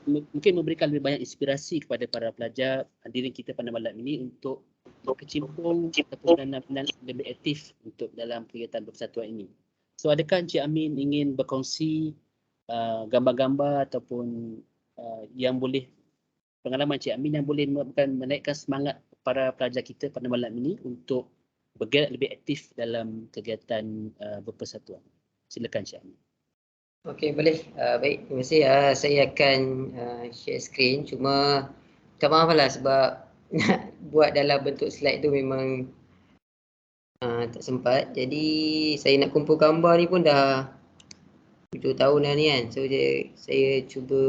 mungkin memberikan lebih banyak inspirasi kepada para pelajar hadirin kita pada malam ini untuk berkecimpung ataupun lebih aktif untuk dalam kegiatan berpersatuan ini. So, adakah Encik Amin ingin berkongsi gambar-gambar ataupun yang boleh, pengalaman Encik Amin yang boleh menaikkan semangat para pelajar kita pada malam ini untuk bergerak lebih aktif dalam kegiatan berpersatuan? Silakan Encik Amin. Okey, boleh. Baik, terima kasih. Saya akan share screen. Cuma minta maaf lah sebab nak buat dalam bentuk slide tu memang tak sempat. Jadi saya nak kumpul gambar ni pun dah 7 tahun dah ni kan. So saya cuba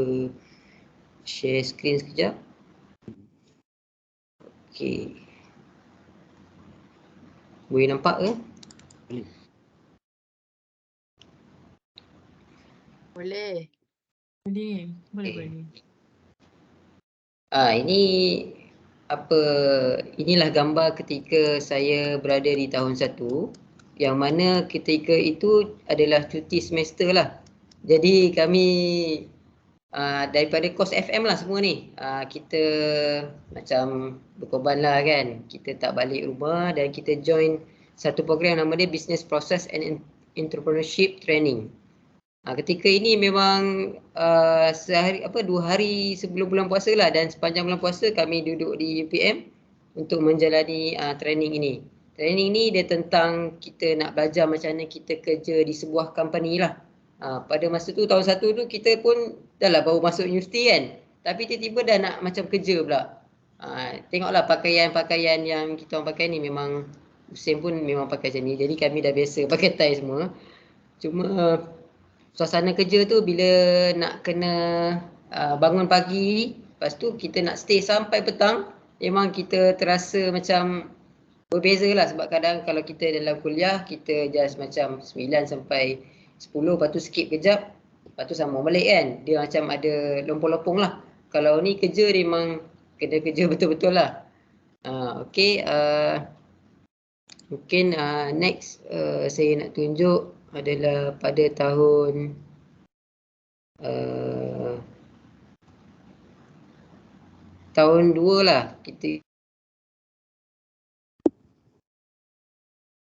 share screen sekejap. Okey. Boleh nampak ke? Boleh. Boleh. Boleh. Inilah gambar ketika saya berada di tahun 1, yang mana ketika itu adalah cuti semester lah. Jadi kami daripada kos FM lah semua ni, kita macam berkorban lah kan. Kita tak balik rumah dan kita join satu program nama dia Business Process and Entrepreneurship Training. Ketika ini memang 2 hari sebelum bulan puasa lah, dan sepanjang bulan puasa kami duduk di UPM untuk menjalani training ini. Training ni dia tentang kita nak belajar macam mana kita kerja di sebuah company lah. Pada masa tu tahun 1 tu kita pun dah lah baru masuk universiti kan, tapi tiba-tiba dah nak macam kerja pula. Tengoklah pakaian-pakaian yang kita orang pakai ni, memang USIM pun memang pakai macam ni. Jadi kami dah biasa pakai tie semua. Cuma suasana kerja tu bila nak kena bangun pagi, lepas tu kita nak stay sampai petang, memang kita terasa macam berbeza lah. Sebab kadang kalau kita dalam kuliah, kita just macam 9 sampai 10, lepas tu skip kejap, lepas tu sambung balik kan. Dia macam ada lompong-lompong lah. Kalau ni kerja dia memang kena kerja betul-betul lah. Okay, mungkin next saya nak tunjuk adalah pada tahun tahun 2 lah kita.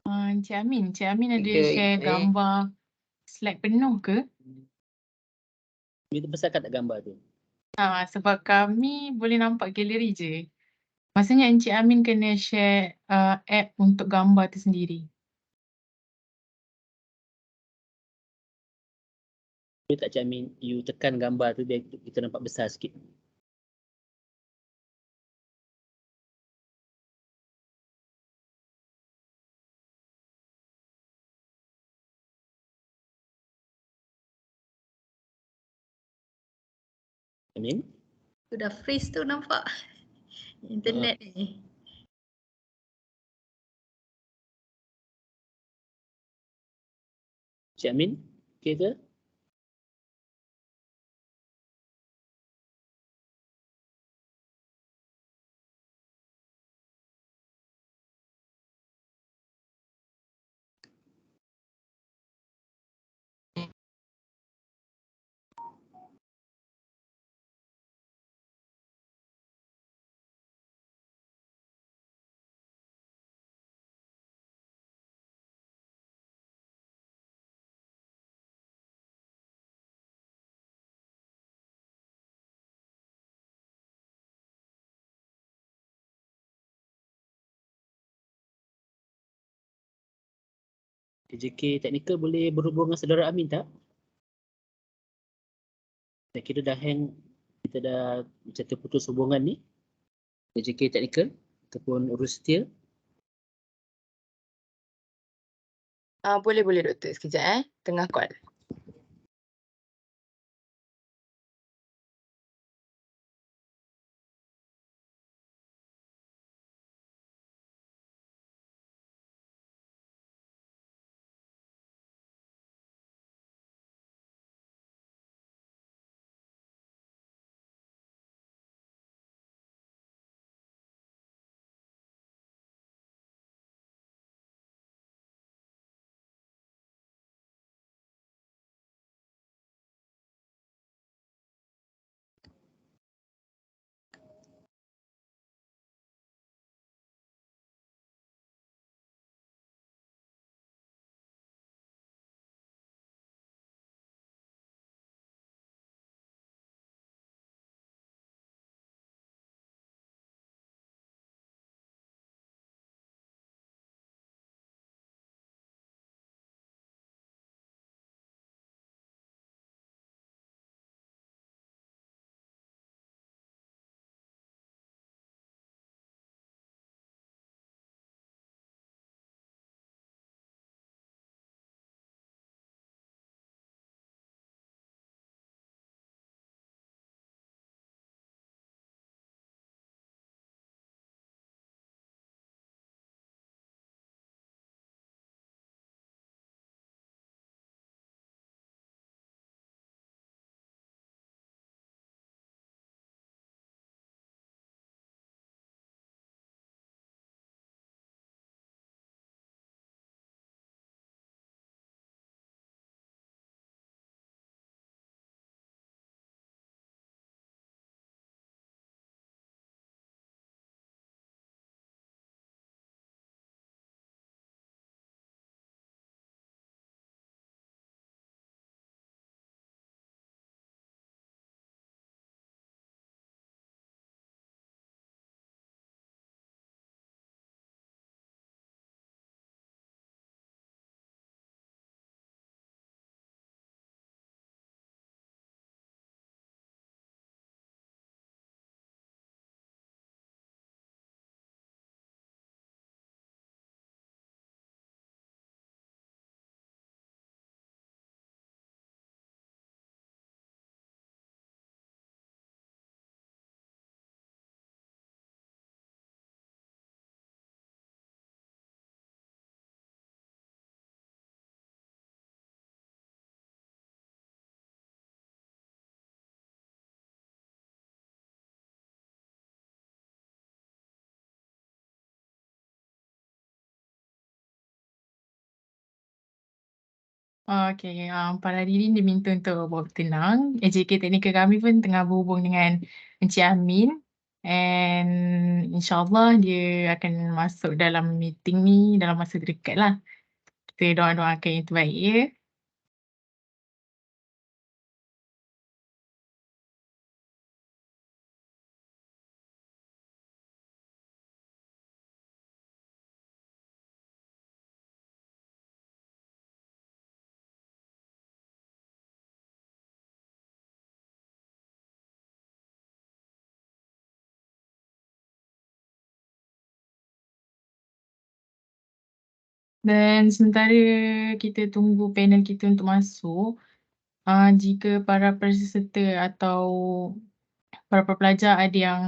Encik Amin ada share gambar slide penuh ke? Kita besarkan tak gambar tu? Sebab kami boleh nampak galeri je. Maksudnya Encik Amin kena share app untuk gambar tu sendiri. Boleh tak Cik Amin, you tekan gambar tu biar kita nampak besar sikit? Amin? Sudah freeze tu nampak. Internet ni. Cik Amin, okey ke? DJK Teknikal boleh berhubung dengan saudara Amin tak? Saya kira dah hang, kita dah macam terputus hubungan ni. DJK Teknikal ataupun urus setia. Boleh doktor, sekejap tengah call. Okay, para diri diminta untuk buat tenang. AJK Teknikal kami pun tengah berhubung dengan Encik Amin. And insyaAllah dia akan masuk dalam meeting ni dalam masa terdekat lah. Kita doa-doakan yang terbaik ya. Dan sementara kita tunggu panel kita untuk masuk, jika para peserta atau para pelajar ada yang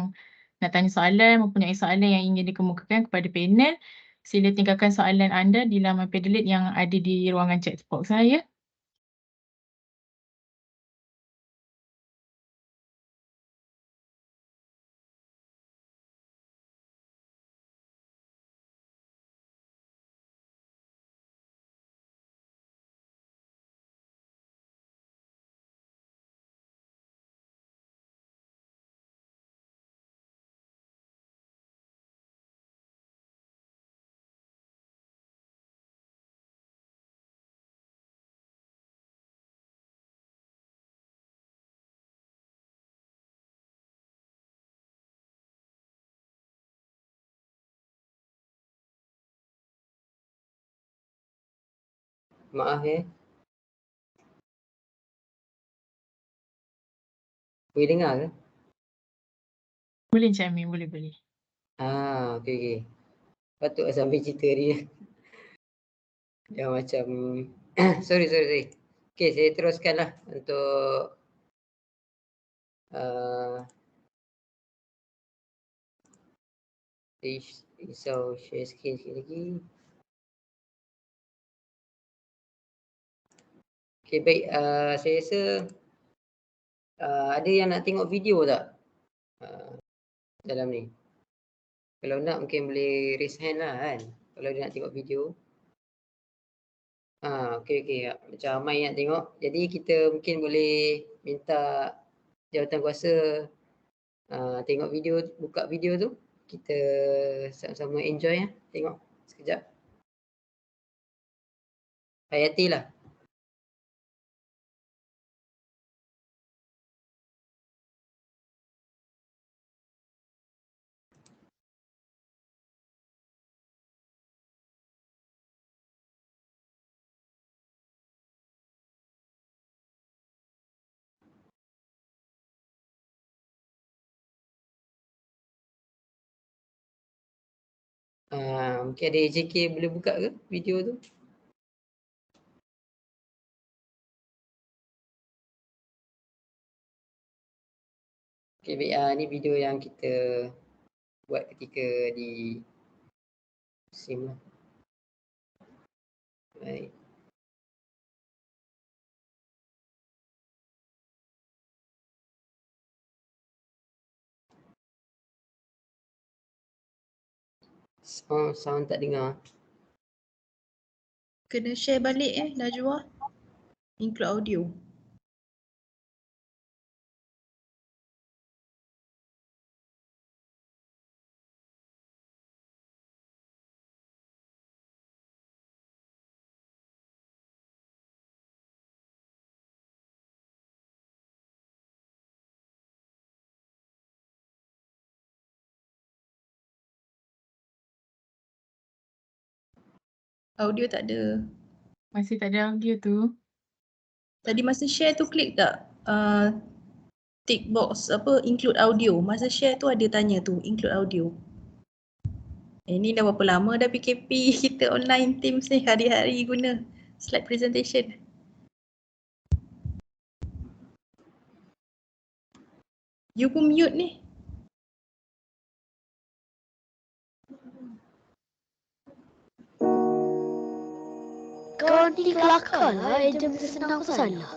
nak tanya soalan, mempunyai soalan yang ingin dikemukakan kepada panel, sila tinggalkan soalan anda di laman Padlet yang ada di ruangan chat box saya. Maaf ya. Boleh dengar ke? Boleh Encik Amin, boleh. Okey. Patut sambil cerita dia. Yang macam sorry. Okey, saya teruskanlah untuk risau share screen sikit lagi. Okey, baik. Saya rasa ada yang nak tengok video tak dalam ni? Kalau nak mungkin boleh raise hand lah kan, kalau dia nak tengok video. Okey. Macam ramai nak tengok. Jadi kita mungkin boleh minta jawatan kuasa tengok video, buka video tu. Kita sama-sama enjoy ya. Tengok sekejap. Hayatilah. Mungkin ada AJK boleh buka ke video tu? Okey, baik. Ni video yang kita buat ketika di SIM lah. Baik. Sound tak dengar. Kena share balik Najwa. Include audio. Audio tak ada. Masih tak ada audio tu. Tadi masa share tu klik tak? Tick box include audio. Masa share tu ada tanya tu include audio. Ni dah berapa lama dah PKP kita online Teams ni hari-hari guna slide presentation. You pun mute ni. Kau ni kelakar lah, exam senang pun salah.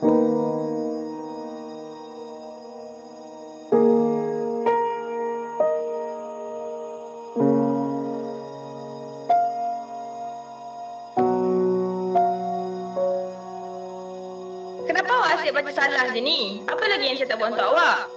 Kenapa awak asyik baca salah je ni? Apa lagi yang saya tak buat untuk awak?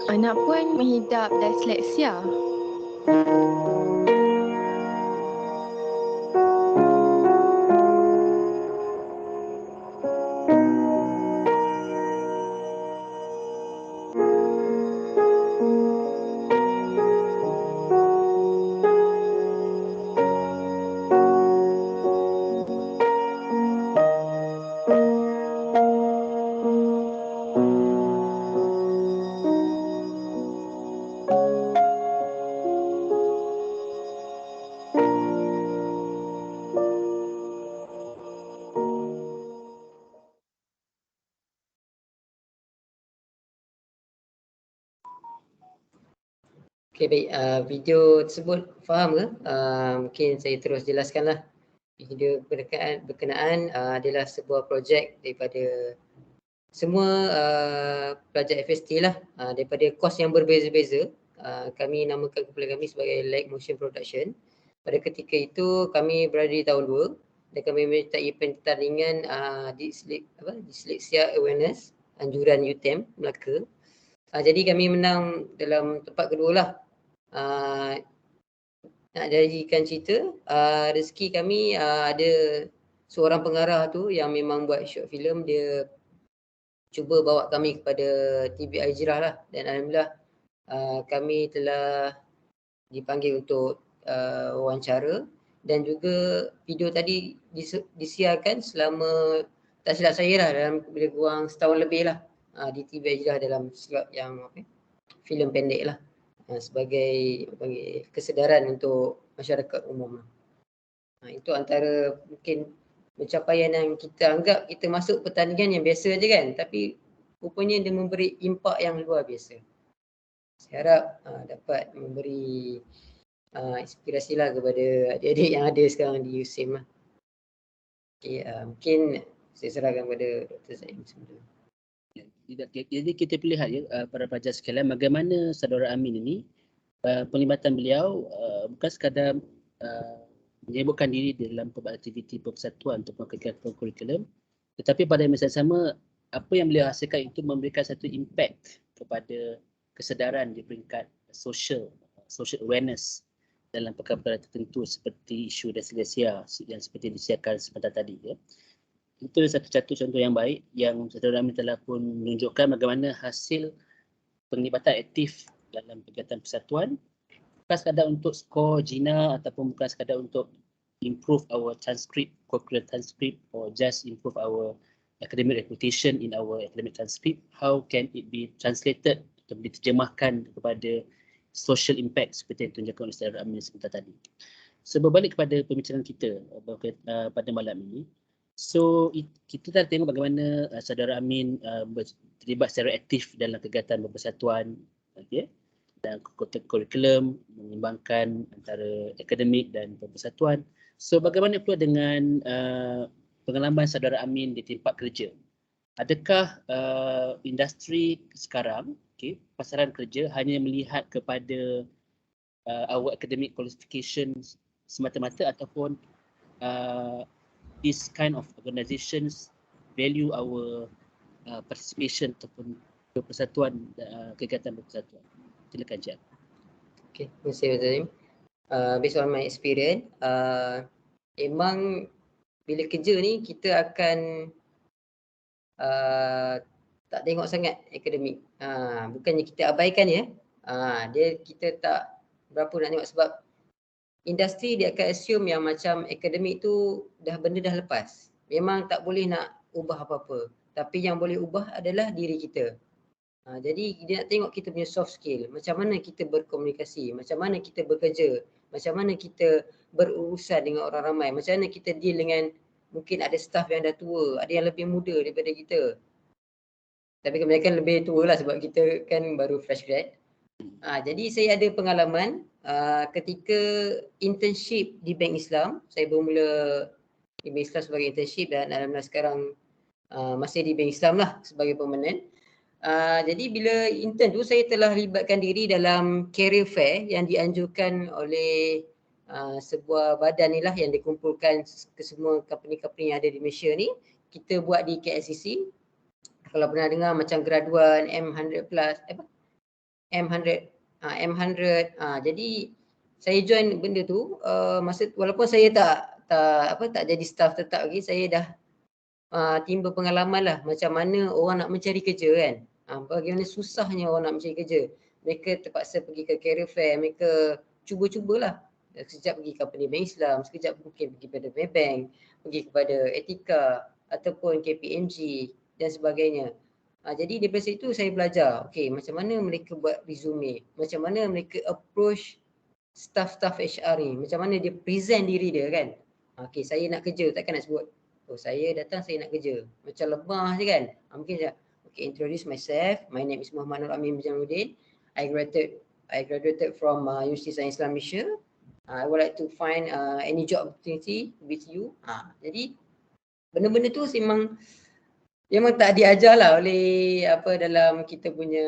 Anak puan mengidap disleksia. Okey, baik. Video tersebut faham ke? Mungkin saya terus jelaskanlah. Video berkenaan adalah sebuah projek daripada semua pelajar FST lah, daripada kos yang berbeza-beza. Kami namakan kumpulan kami sebagai Light Motion Production. Pada ketika itu kami berada di tahun 2 dan kami menyertai pertandingan Dyslexia Awareness anjuran UTM Melaka. Jadi kami menang dalam tempat kedua lah. Nak jadikan cerita, rezeki kami ada seorang pengarah tu yang memang buat short film, dia cuba bawa kami kepada TBI Hijrah lah, dan alhamdulillah kami telah dipanggil untuk wawancara, dan juga video tadi disiarkan selama, tak silap saya lah, dalam lebih kurang setahun lebih lah di TBI Hijrah dalam slot yang filem pendek lah, sebagai kesedaran untuk masyarakat umum lah. Itu antara mungkin pencapaian yang kita anggap kita masuk pertandingan yang biasa je kan, tapi rupanya dia memberi impak yang luar biasa. Saya harap dapat memberi inspirasi lah kepada adik-adik yang ada sekarang di USIM lah. Okay, mungkin saya serahkan kepada Dr. Zaim semula. Jadi kita lihat ya, para pelajar sekalian, bagaimana saudara Amin ini penglibatan beliau bukan sekadar menyebutkan diri dalam pelbagai aktiviti persatuan untuk kegiatan kurikulum, tetapi pada masa sama apa yang beliau hasilkan itu memberikan satu impact kepada kesedaran di peringkat social awareness dalam perkara-perkara tertentu seperti isu disleksia yang seperti disiarkan sebentar tadi ya. Itu satu contoh yang baik yang saudara Amin telah pun menunjukkan bagaimana hasil penglibatan aktif dalam kegiatan persatuan bukan sekadar untuk skor JINA ataupun bukan sekadar untuk improve our transcript, curriculum transcript, or just improve our academic reputation in our academic transcript. How can it be translated atau diterjemahkan kepada social impact seperti yang ditunjukkan oleh saudara Amin sebentar tadi. So berbalik kepada pembicaraan kita pada malam ini. So kita dah tengok bagaimana saudara Amin terlibat secara aktif dalam kegiatan berpersatuan, okay, dan kurikulum, mengimbangkan antara akademik dan berpersatuan. So bagaimana pula dengan pengalaman saudara Amin di tempat kerja? Adakah industri sekarang, okay, pasaran kerja hanya melihat kepada our academic qualifications semata-mata ataupun this kind of organizations value our participation ataupun berpersatuan, kegiatan berpersatuan? Silakan Cik. Okay, terima kasih Dr. Zaim. Based on my experience, memang bila kerja ni kita akan tak tengok sangat akademik. Bukannya kita abaikan ya. Kita tak berapa nak tengok sebab industri dia akan assume yang macam akademik tu benda dah lepas. Memang tak boleh nak ubah apa-apa. Tapi yang boleh ubah adalah diri kita. Jadi dia nak tengok kita punya soft skill. Macam mana kita berkomunikasi, macam mana kita bekerja, macam mana kita berurusan dengan orang ramai, macam mana kita deal dengan mungkin ada staff yang dah tua, ada yang lebih muda daripada kita. Tapi kebanyakan lebih tua lah sebab kita kan baru fresh grad. Jadi saya ada pengalaman ketika internship di Bank Islam. Saya bermula di Bank Islam sebagai internship dan alhamdulillah sekarang masih di Bank Islam lah sebagai permanent. Jadi bila intern tu saya telah libatkan diri dalam career fair yang dianjurkan oleh sebuah badan ni lah yang dikumpulkan ke semua company-company yang ada di Malaysia ni. Kita buat di KLCC. Kalau pernah dengar macam graduan M100+, M100, jadi saya join benda tu masa walaupun saya tak jadi staff tetap lagi, saya dah timba pengalaman lah macam mana orang nak mencari kerja kan. Bagaimana susahnya orang nak mencari kerja. Mereka terpaksa pergi ke career fair, mereka cuba-cubalah. Sekejap pergi company bank Islam, sekejap mungkin pergi pada Maybank, pergi kepada Etika ataupun KPMG dan sebagainya. Jadi daripada situ saya belajar, okey, macam mana mereka buat resume, macam mana mereka approach staff-staff HR ni, macam mana dia present diri dia kan. Okey, saya nak kerja, takkan nak sebut, oh saya datang saya nak kerja, macam lemah je kan. Mungkin je, okay, introduce myself, my name is Muhammad Nur Amin Jamuddin, I graduated from University Sains Islam Malaysia. I would like to find any job opportunity with you. Jadi benda-benda tu memang tak diajar lah oleh dalam kita punya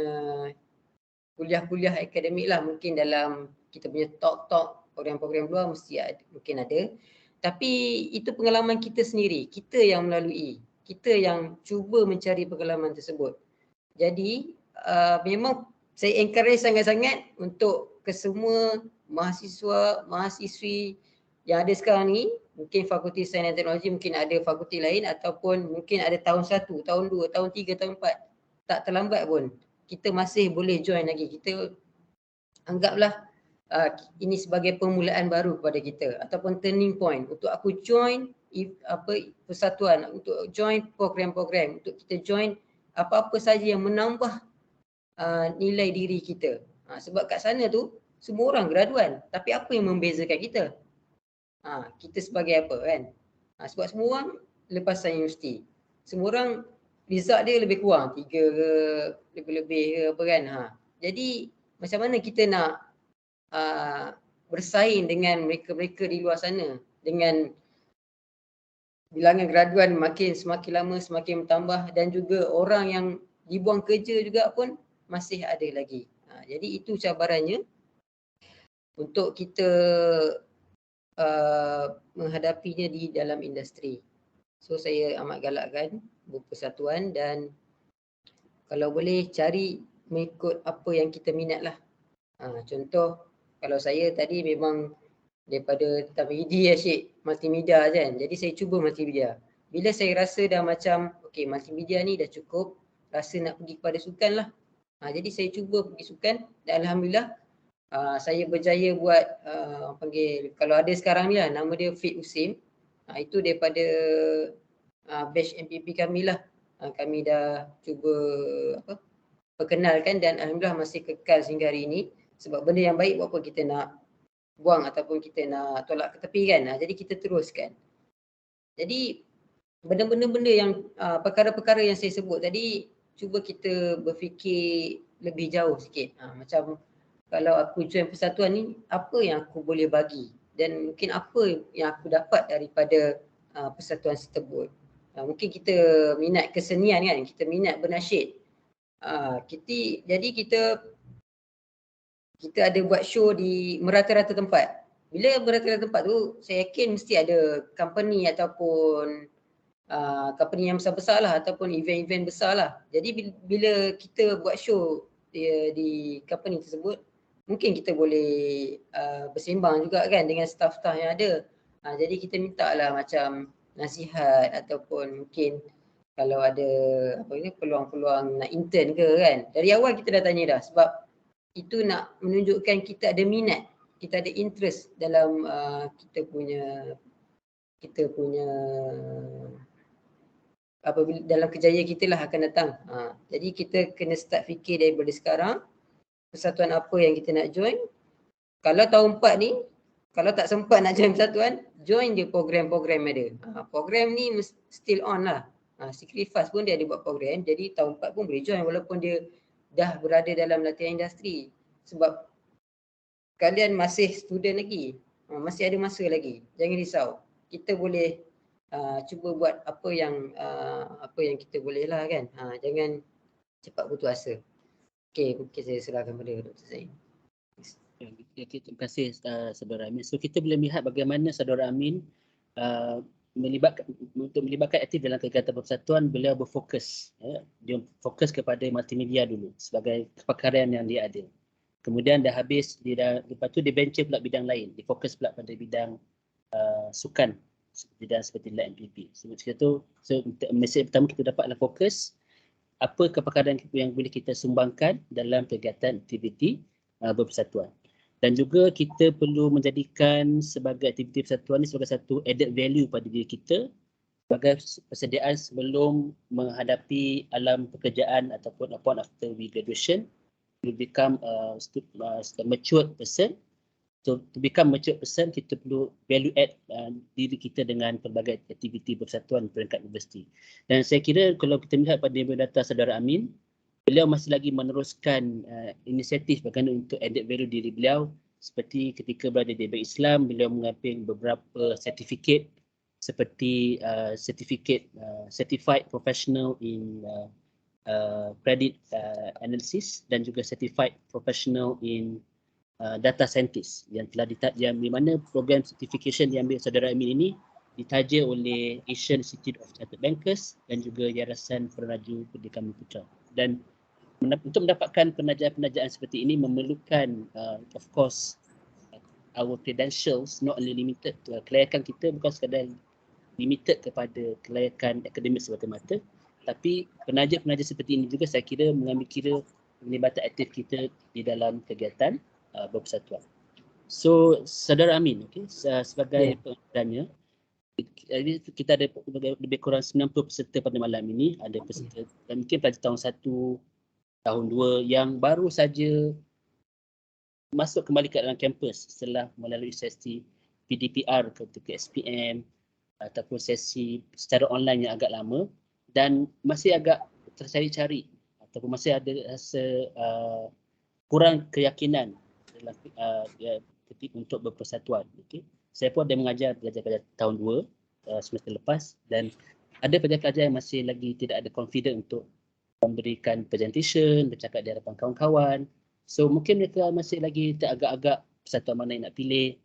kuliah-kuliah akademik lah. Mungkin dalam kita punya talk-talk, program-program luar mesti ada, mungkin ada. Tapi itu pengalaman kita sendiri, kita yang melalui, kita yang cuba mencari pengalaman tersebut. Jadi memang saya encourage sangat-sangat untuk ke semua mahasiswa, mahasiswi yang ada sekarang ni, mungkin Fakulti Sains dan Teknologi, mungkin ada fakulti lain ataupun mungkin ada tahun 1, tahun 2, tahun 3, tahun 4. Tak terlambat pun. Kita masih boleh join lagi. Kita anggaplah ini sebagai permulaan baru kepada kita ataupun turning point untuk aku join persatuan, untuk join program-program, untuk kita join apa-apa saja yang menambah nilai diri kita. Sebab kat sana tu semua orang graduan, tapi apa yang membezakan kita? Kita sebagai apa kan? Sebab semua orang lepasan universiti. Semua orang result dia lebih kurang 3 ke, lebih-lebih ke apa kan. Jadi macam mana kita nak bersaing dengan mereka-mereka di luar sana, dengan bilangan graduan semakin lama semakin bertambah, dan juga orang yang dibuang kerja juga pun masih ada lagi. Jadi itu cabarannya untuk kita menghadapinya di dalam industri. So saya amat galakkan berpersatuan dan kalau boleh cari mengikut apa yang kita minat lah. Contoh kalau saya tadi memang daripada tamhidi asyik multimedia je kan. Jadi saya cuba multimedia. Bila saya rasa dah macam okey, multimedia ni dah cukup, rasa nak pergi kepada sukan lah. Jadi saya cuba pergi sukan dan alhamdulillah saya berjaya buat panggil, kalau ada sekarang ni lah, nama dia Fit Usim. Itu daripada batch MPP kami lah. Kami dah cuba perkenalkan dan alhamdulillah masih kekal sehingga hari ini. Sebab benda yang baik buat apa kita nak buang ataupun kita nak tolak ke tepi kan. Jadi kita teruskan. Jadi benda-benda yang perkara-perkara yang saya sebut tadi, cuba kita berfikir lebih jauh sikit. Macam kalau aku join persatuan ni, apa yang aku boleh bagi dan mungkin apa yang aku dapat daripada persatuan tersebut. Mungkin kita minat kesenian kan, kita minat bernasyid. Jadi kita ada buat show di merata-rata tempat. Bila merata-rata tempat tu, saya yakin mesti ada company ataupun company yang besar-besar lah ataupun event-event besar lah. Jadi bila kita buat show di company tersebut, mungkin kita boleh bersembang juga kan dengan staff-staff yang ada. Jadi kita minta lah macam nasihat ataupun mungkin kalau ada peluang-peluang nak intern ke kan. Dari awal kita dah tanya dah sebab itu nak menunjukkan kita ada minat, kita ada interest dalam kita punya dalam kejayaan kita lah akan datang. Jadi kita kena start fikir daripada sekarang, persatuan apa yang kita nak join. Kalau tahun 4 ni, kalau tak sempat nak join persatuan, join je program-program ada. Program ni still on lah. Sacrifice pun dia ada buat program, jadi tahun 4 pun boleh join walaupun dia dah berada dalam latihan industri. Sebab kalian masih student lagi, masih ada masa lagi. Jangan risau. Kita boleh cuba buat apa yang kita boleh lah kan. Jangan cepat putus asa. Okey, mungkin saya serahkan pada Dr. Zain. Terima kasih Saudara Amin. So kita boleh lihat bagaimana Saudara Amin melibatkan aktif dalam kegiatan persatuan, beliau berfokus. Dia fokus kepada multimedia dulu sebagai kepakaran yang dia ada. Kemudian dah habis, lepas tu dia venture pula bidang lain. Dia fokus pula pada bidang sukan, bidang seperti light MPP. Sebab itu, mesej pertama kita dapat adalah fokus apa kepakaran yang boleh kita sumbangkan dalam kegiatan aktiviti berpersatuan. Dan juga kita perlu menjadikan sebagai aktiviti persatuan ini sebagai satu added value pada diri kita sebagai persediaan sebelum menghadapi alam pekerjaan ataupun upon after we graduation. To become a mature person. So to become mature person, kita perlu value add diri kita dengan pelbagai aktiviti persatuan peringkat universiti. Dan saya kira kalau kita melihat pada data saudara Amin, beliau masih lagi meneruskan inisiatif bagaimana untuk added value diri beliau. Seperti ketika berada di Bank Islam, beliau mengambil beberapa sertifikat seperti certified professional in credit analysis dan juga certified professional in data scientist yang telah yang di mana program certification yang ambil saudara Amin ini ditaja oleh Asian Institute of Chartered Bankers dan juga Yayasan Penaju Pendidikan Putra. Dan untuk mendapatkan penajaan-penajaan seperti ini memerlukan of course our credentials not only limited to kelayakan kita bukan sekadar limited kepada kelayakan akademik semata-mata, tapi penaja-penaja seperti ini juga saya kira mengambil kira penglibatan aktif kita di dalam kegiatan berpersatuan. So saudara Amin, sebagai pengadanya, kita ada lebih kurang 90 peserta pada malam ini. Ada peserta dan mungkin pada tahun 1, tahun 2 yang baru saja masuk kembali ke dalam kampus setelah melalui sesi PDPR ketika SPM ataupun sesi secara online yang agak lama dan masih agak tercari-cari ataupun masih ada rasa kurang keyakinan dalam untuk berpersatuan. Okay. Saya pun ada mengajar pelajar-pelajar tahun 2 semester lepas dan ada pelajar-pelajar yang masih lagi tidak ada confident untuk memberikan presentation, bercakap di hadapan kawan-kawan. So mungkin mereka masih lagi agak-agak persatuan mana yang nak pilih,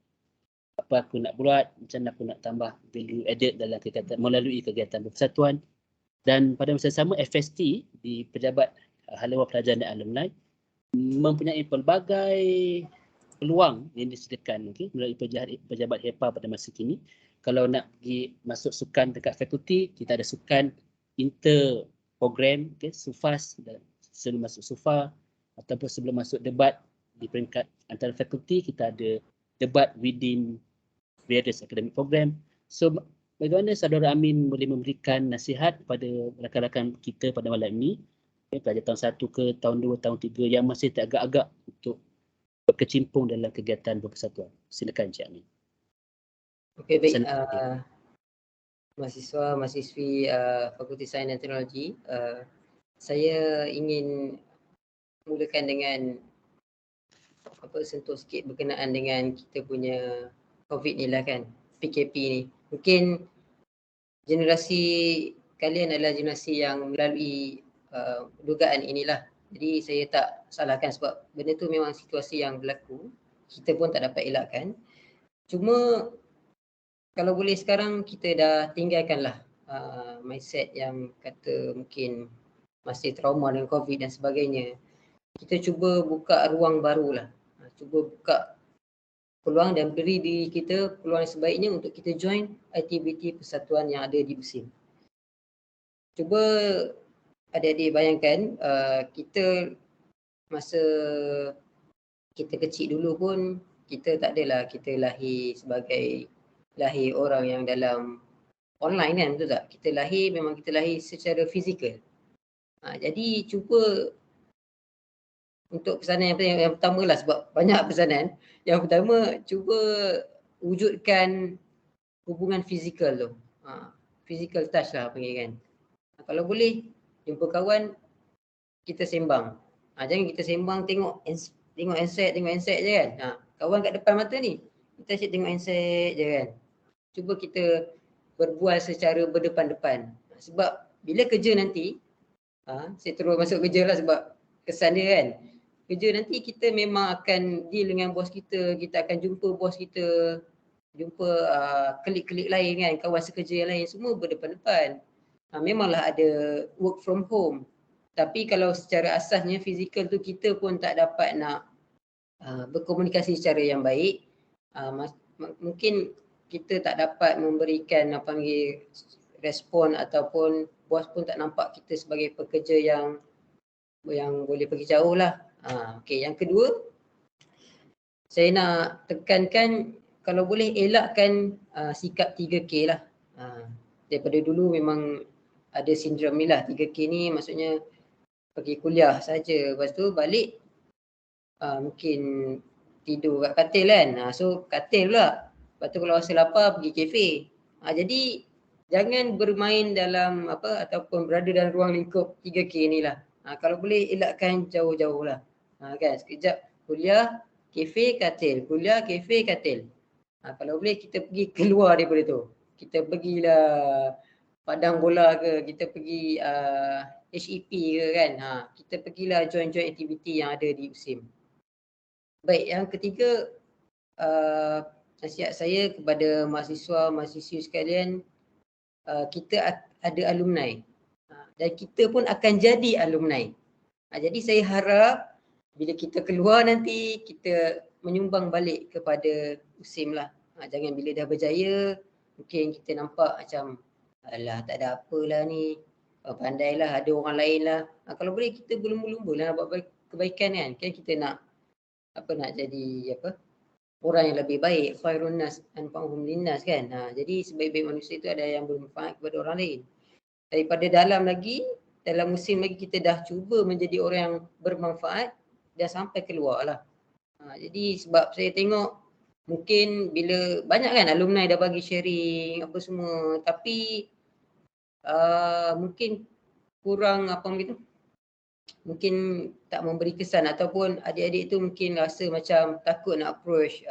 apa aku nak buat, macam mana aku nak tambah value added dalam kegiatan melalui kegiatan berpersatuan. Dan pada masa sama FST di Pejabat Haluan Pelajar dan Alumni mempunyai pelbagai peluang yang disediakan melalui Pejabat HEPA pada masa kini. Kalau nak pergi masuk sukan dekat fakulti, kita ada sukan inter program, SUFAS, sebelum masuk SUFA ataupun sebelum masuk debat di peringkat antara fakulti, kita ada debat within various academic program. So bagaimana saudara Amin boleh memberikan nasihat kepada rakan-rakan kita pada malam ini, pelajar tahun 1 ke tahun 2, tahun 3 yang masih agak-agak untuk berkecimpung dalam kegiatan berpersatuan. Silakan Encik Amin. Okey, baik. Mahasiswa-mahasiswi Fakulti Sains dan Teknologi, saya ingin mulakan dengan sentuh sikit berkenaan dengan kita punya COVID ni lah kan, PKP ni. Mungkin generasi kalian adalah generasi yang melalui dugaan inilah. Jadi saya tak salahkan sebab benda tu memang situasi yang berlaku. Kita pun tak dapat elakkan. Cuma kalau boleh sekarang kita dah tinggalkanlah mindset yang kata mungkin masih trauma dengan COVID dan sebagainya. Kita cuba buka ruang barulah. Cuba buka peluang dan beri diri kita peluang yang sebaiknya untuk kita join aktiviti persatuan yang ada di BESIM. Cuba adik-adik bayangkan kita masa kita kecil dulu pun kita tak adalah kita lahir sebagai lahir orang yang dalam online kan, betul tak? Kita lahir memang kita lahir secara fizikal. Jadi cuba untuk pesanan yang pertama lah sebab banyak pesanan. Yang pertama cuba wujudkan hubungan fizikal tu. Physical touch lah panggil kan. Kalau boleh jumpa kawan kita sembang. Jangan kita sembang tengok handset je kan. Kawan kat depan mata ni kita asyik tengok handset je kan. Cuba kita berbual secara berdepan-depan. Sebab bila kerja nanti, saya terus masuk kerja lah sebab kesan dia kan. Kerja nanti kita memang akan deal dengan bos kita, kita akan jumpa bos kita jumpa klik-klik lain kan, kawan sekerja yang lain semua berdepan-depan. Memanglah ada work from home. Tapi kalau secara asasnya fizikal tu kita pun tak dapat nak berkomunikasi secara yang baik, mungkin kita tak dapat memberikan apa panggil respon ataupun bos pun tak nampak kita sebagai pekerja yang boleh pergi jauh lah. Okey, yang kedua, saya nak tekankan kalau boleh elakkan sikap 3K lah. Daripada dulu memang ada sindrom ni lah, 3K ni maksudnya pergi kuliah saja, lepas tu balik mungkin tidur kat katil kan. So katil pula. Lepas tu kalau rasa lapar pergi kafe. Jadi jangan bermain dalam ataupun berada dalam ruang lingkup 3K ni lah. Kalau boleh elakkan jauh-jauh lah. Kan sekejap kuliah, kafe, katil. Kuliah, kafe, katil. Kalau boleh kita pergi keluar daripada tu. Kita pergilah padang bola ke, kita pergi HEP ke kan. Kita pergilah join-join aktiviti yang ada di USIM. Baik, yang ketiga, nasihat saya kepada mahasiswa-mahasiswi sekalian, kita ada alumni dan kita pun akan jadi alumni. Jadi saya harap bila kita keluar nanti kita menyumbang balik kepada USIM lah. Jangan bila dah berjaya mungkin kita nampak macam alah tak ada apalah ni, pandailah ada orang lain lah. Kalau boleh kita berlumba-lumba lah nak buat kebaikan kan. Kan kita nak jadi orang yang lebih baik, khairun nas anfa'uhum linnas kan. Jadi sebaik-baik manusia itu ada yang bermanfaat kepada orang lain. Daripada dalam musim lagi kita dah cuba menjadi orang yang bermanfaat, dah sampai keluar lah. Jadi sebab saya tengok mungkin bila banyak kan alumni dah bagi sharing apa semua, tapi mungkin kurang mungkin tak memberi kesan ataupun adik-adik tu mungkin rasa macam takut nak approach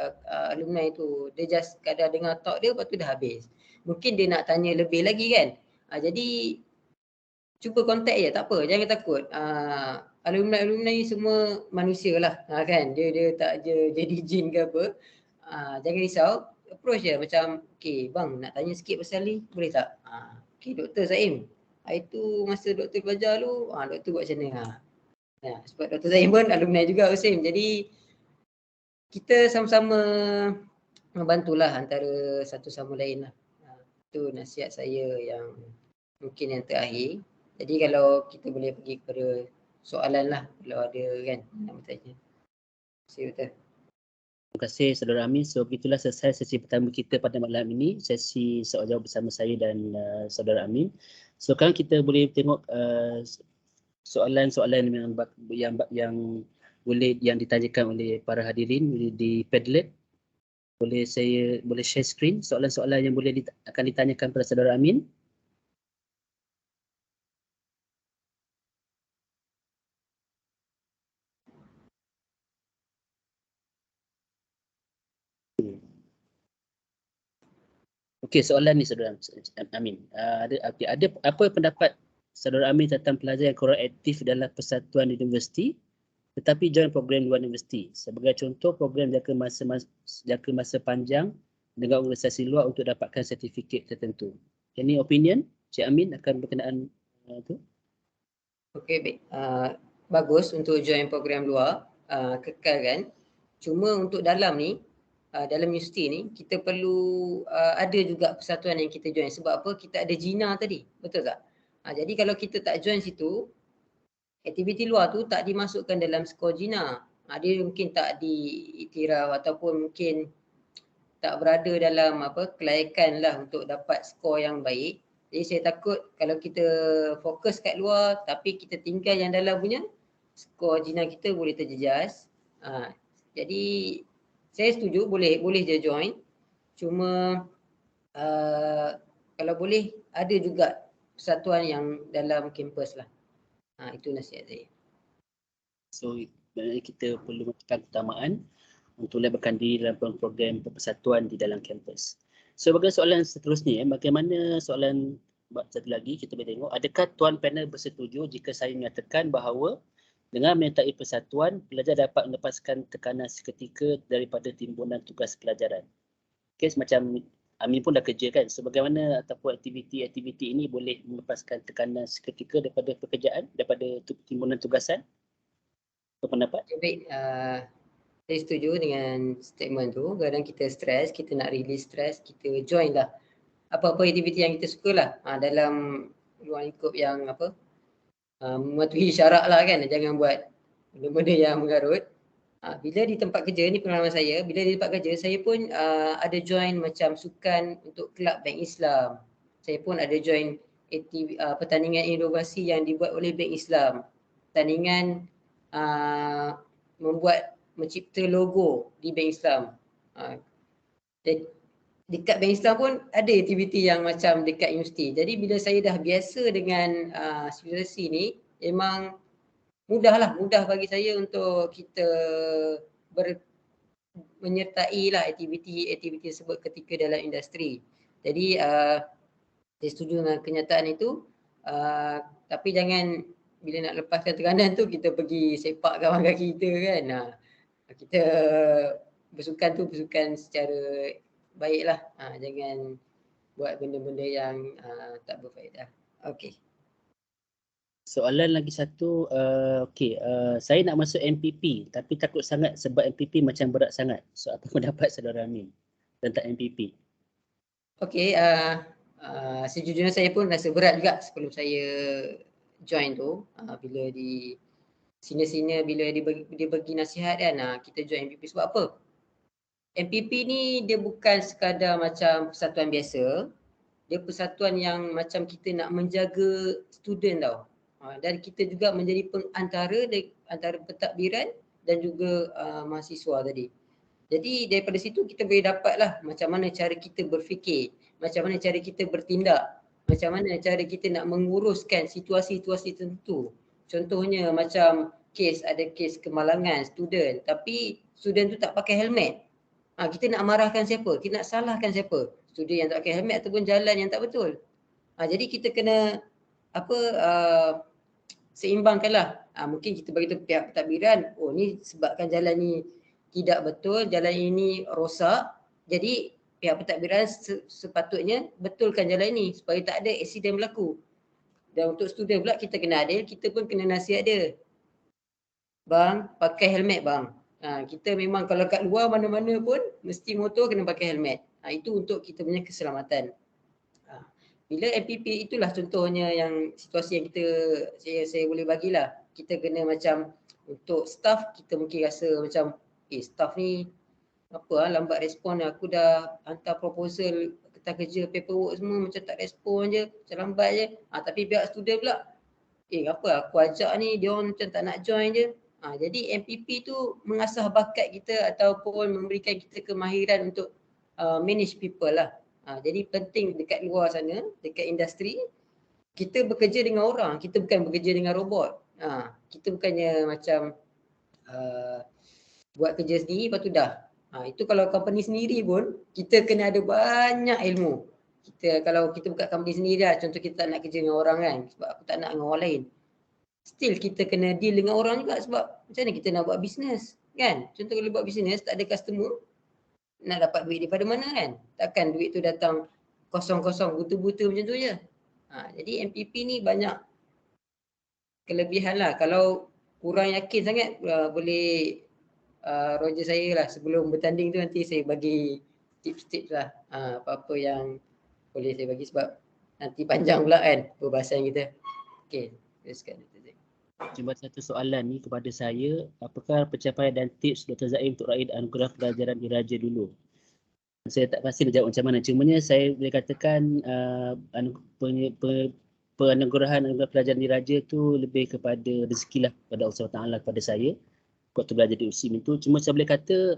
alumni tu. Dia just kadang dengar talk dia lepas tu dah habis. Mungkin dia nak tanya lebih lagi kan. Jadi cuba kontak je, tak apa, jangan takut. Alumni semua manusia lah kan. Dia tak jadi jin ke apa. Jangan risau, approach je macam okey bang nak tanya sikit pasal ni boleh tak? Okey Dr. Zaim. Itu masa doktor belajar dulu, doktor buat macam mana? Sebab Dr. Zaim pun alumni juga USIM. Jadi kita sama-sama membantulah antara satu sama lain lah. Itu nasihat saya yang mungkin yang terakhir. Jadi kalau kita boleh pergi kepada soalan lah kalau ada kan nak bertanya. Terima kasih Dr. Terima kasih Saudara Amin. So begitulah selesai sesi pertama kita pada malam ini, sesi soal jawab bersama saya dan Saudara Amin. So sekarang kita boleh tengok soalan-soalan yang ditanyakan oleh para hadirin di Padlet. Boleh share screen soalan-soalan yang akan ditanyakan kepada Saudara Amin. Okey, soalan ni Saudara Amin. Ada apa pendapat Saudara Amin tentang pelajar yang kurang aktif dalam persatuan universiti tetapi join program luar universiti? Sebagai contoh, program jangka masa panjang dengan organisasi luar untuk dapatkan sertifikat tertentu. Any opinion Cik Amin akan berkenaan tu? Okey, baik. Bagus untuk join program luar, kekal kan. Cuma untuk dalam ni, dalam universiti ni kita perlu ada juga persatuan yang kita join. Sebab apa? Kita ada JINA tadi, betul tak? Jadi kalau kita tak join situ, aktiviti luar tu tak dimasukkan dalam skor JINA. Dia mungkin tak diiktiraf ataupun mungkin tak berada dalam kelayakan lah untuk dapat skor yang baik. Jadi saya takut kalau kita fokus kat luar tapi kita tinggal yang dalam punya, skor JINA kita boleh terjejas. Jadi saya setuju boleh je join. Cuma kalau boleh ada juga persatuan yang dalam kampus lah. Itu nasihat saya. So kita perlu memberikan keutamaan untuk melibatkan diri dalam program persatuan di dalam kampus. So bagi soalan seterusnya, bagaimana soalan satu lagi kita boleh tengok, adakah tuan panel bersetuju jika saya menyatakan bahawa dengan menyertai persatuan, pelajar dapat melepaskan tekanan seketika daripada timbunan tugas pelajaran? case macam Amin pun dah kerja kan, so bagaimana ataupun aktiviti-aktiviti ini boleh melepaskan tekanan seketika daripada pekerjaan, daripada timbunan tugasan? Berpendapat? Baik, saya setuju dengan statement tu. Kadang kita stres, kita nak release stres, kita join lah apa-apa aktiviti yang kita suka lah dalam ruang lingkup yang mematuhi syarak lah kan. Jangan buat benda-benda yang mengarut. Bila di tempat kerja ni pengalaman saya, bila di tempat kerja saya pun ada join macam sukan untuk kelab Bank Islam. Saya pun ada join pertandingan inovasi yang dibuat oleh Bank Islam. Pertandingan mencipta logo di Bank Islam. Dekat Bank Islam pun ada aktiviti yang macam dekat universiti. Jadi bila saya dah biasa dengan situasi ni, memang mudah bagi saya untuk kita menyertai lah aktiviti tersebut ketika dalam industri. Jadi saya setuju dengan kenyataan itu, tapi jangan bila nak lepaskan tekanan tu kita pergi sepak kawan kaki kita kan. Kita bersukan secara baiklah. Jangan buat benda-benda yang tak berfaedah. Okey. Soalan lagi satu, saya nak masuk MPP tapi takut sangat sebab MPP macam berat sangat. So apa pendapat saudara Amin tentang MPP? Okey, sejujurnya saya pun rasa berat juga sebelum saya join tu. Bila di senior-senior bila dia bagi nasihat kan, kita join MPP sebab apa? MPP ni dia bukan sekadar macam persatuan biasa. Dia persatuan yang macam kita nak menjaga student tau. Dan kita juga menjadi pengantara antara pentadbiran dan juga mahasiswa tadi. Jadi daripada situ kita boleh dapatlah macam mana cara kita berfikir, macam mana cara kita bertindak, macam mana cara kita nak menguruskan situasi-situasi tertentu. Contohnya macam ada kes kemalangan student tapi student tu tak pakai helmet. Kita nak marahkan siapa? Kita nak salahkan siapa? Student yang tak pakai helmet ataupun jalan yang tak betul. Jadi kita kena seimbangkanlah. Mungkin kita bagi tahu pihak pentadbiran, ni sebabkan jalan ni tidak betul, jalan ini rosak. Jadi pihak pentadbiran sepatutnya betulkan jalan ini supaya tak ada aksiden berlaku. Dan untuk student pula kita kena adil, kita pun kena nasihat dia. Bang, pakai helmet bang. Kita memang kalau kat luar mana-mana pun mesti motor kena pakai helmet. Itu untuk kita punya keselamatan. Bila MPP itulah contohnya yang situasi yang saya boleh bagilah. Kita kena macam untuk staff kita mungkin rasa macam staff ni lambat respon, aku dah hantar proposal kertas kerja paperwork semua macam tak respon je, macam lambat je. Tapi pihak student pula aku ajak ni dia orang macam tak nak join je. Jadi MPP tu mengasah bakat kita ataupun memberikan kita kemahiran untuk manage people lah. Jadi penting dekat luar sana, dekat industri, kita bekerja dengan orang, kita bukan bekerja dengan robot. Kita bukannya macam buat kerja sendiri lepas tu dah. Itu kalau company sendiri pun, kita kena ada banyak ilmu. Kalau kita buka company sendiri lah, contoh kita tak nak kerja dengan orang kan, sebab aku tak nak dengan orang lain. Still kita kena deal dengan orang juga sebab macam mana kita nak buat bisnes kan. Contoh kalau buat bisnes tak ada customer, nak dapat duit daripada mana kan? Takkan duit tu datang kosong-kosong, buta-buta macam tu je. Jadi MPP ni banyak kelebihan lah. Kalau kurang yakin sangat boleh Roger saya lah sebelum bertanding tu nanti saya bagi tips-tips lah. Apa-apa yang boleh saya bagi sebab nanti panjang pula kan perbahasan kita. Okey, teruskan. Cuma satu soalan ni kepada saya, apakah pencapaian dan tips Dr. Zaim untuk raih anugerah pelajaran diraja dulu? Saya tak pasti nak jawab macam mana. Cumanya saya boleh katakan penganugerahan anugerah pelajaran diraja tu lebih kepada rezeki lah pada Allah SWT kepada saya waktu belajar di USIM itu. Cuma saya boleh kata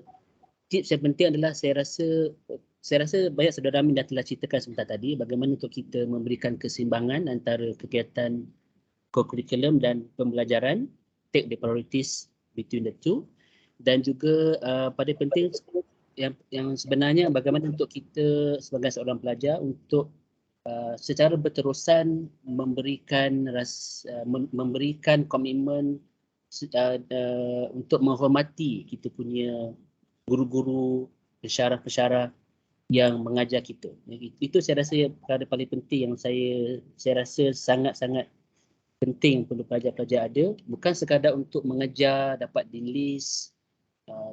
tips yang penting adalah saya rasa banyak saudara Amin dah telah ceritakan sebentar tadi bagaimana untuk kita memberikan keseimbangan antara kegiatan co-curriculum dan pembelajaran, take the priorities between the two, dan juga pada penting yang sebenarnya bagaimana untuk kita sebagai seorang pelajar untuk secara berterusan memberikan komitmen untuk menghormati kita punya guru-guru, pensyarah-pensyarah yang mengajar kita. Itu saya rasa perkara paling penting yang saya rasa sangat-sangat penting perlu pelajar-pelajar ada, bukan sekadar untuk mengejar, dapat di-list,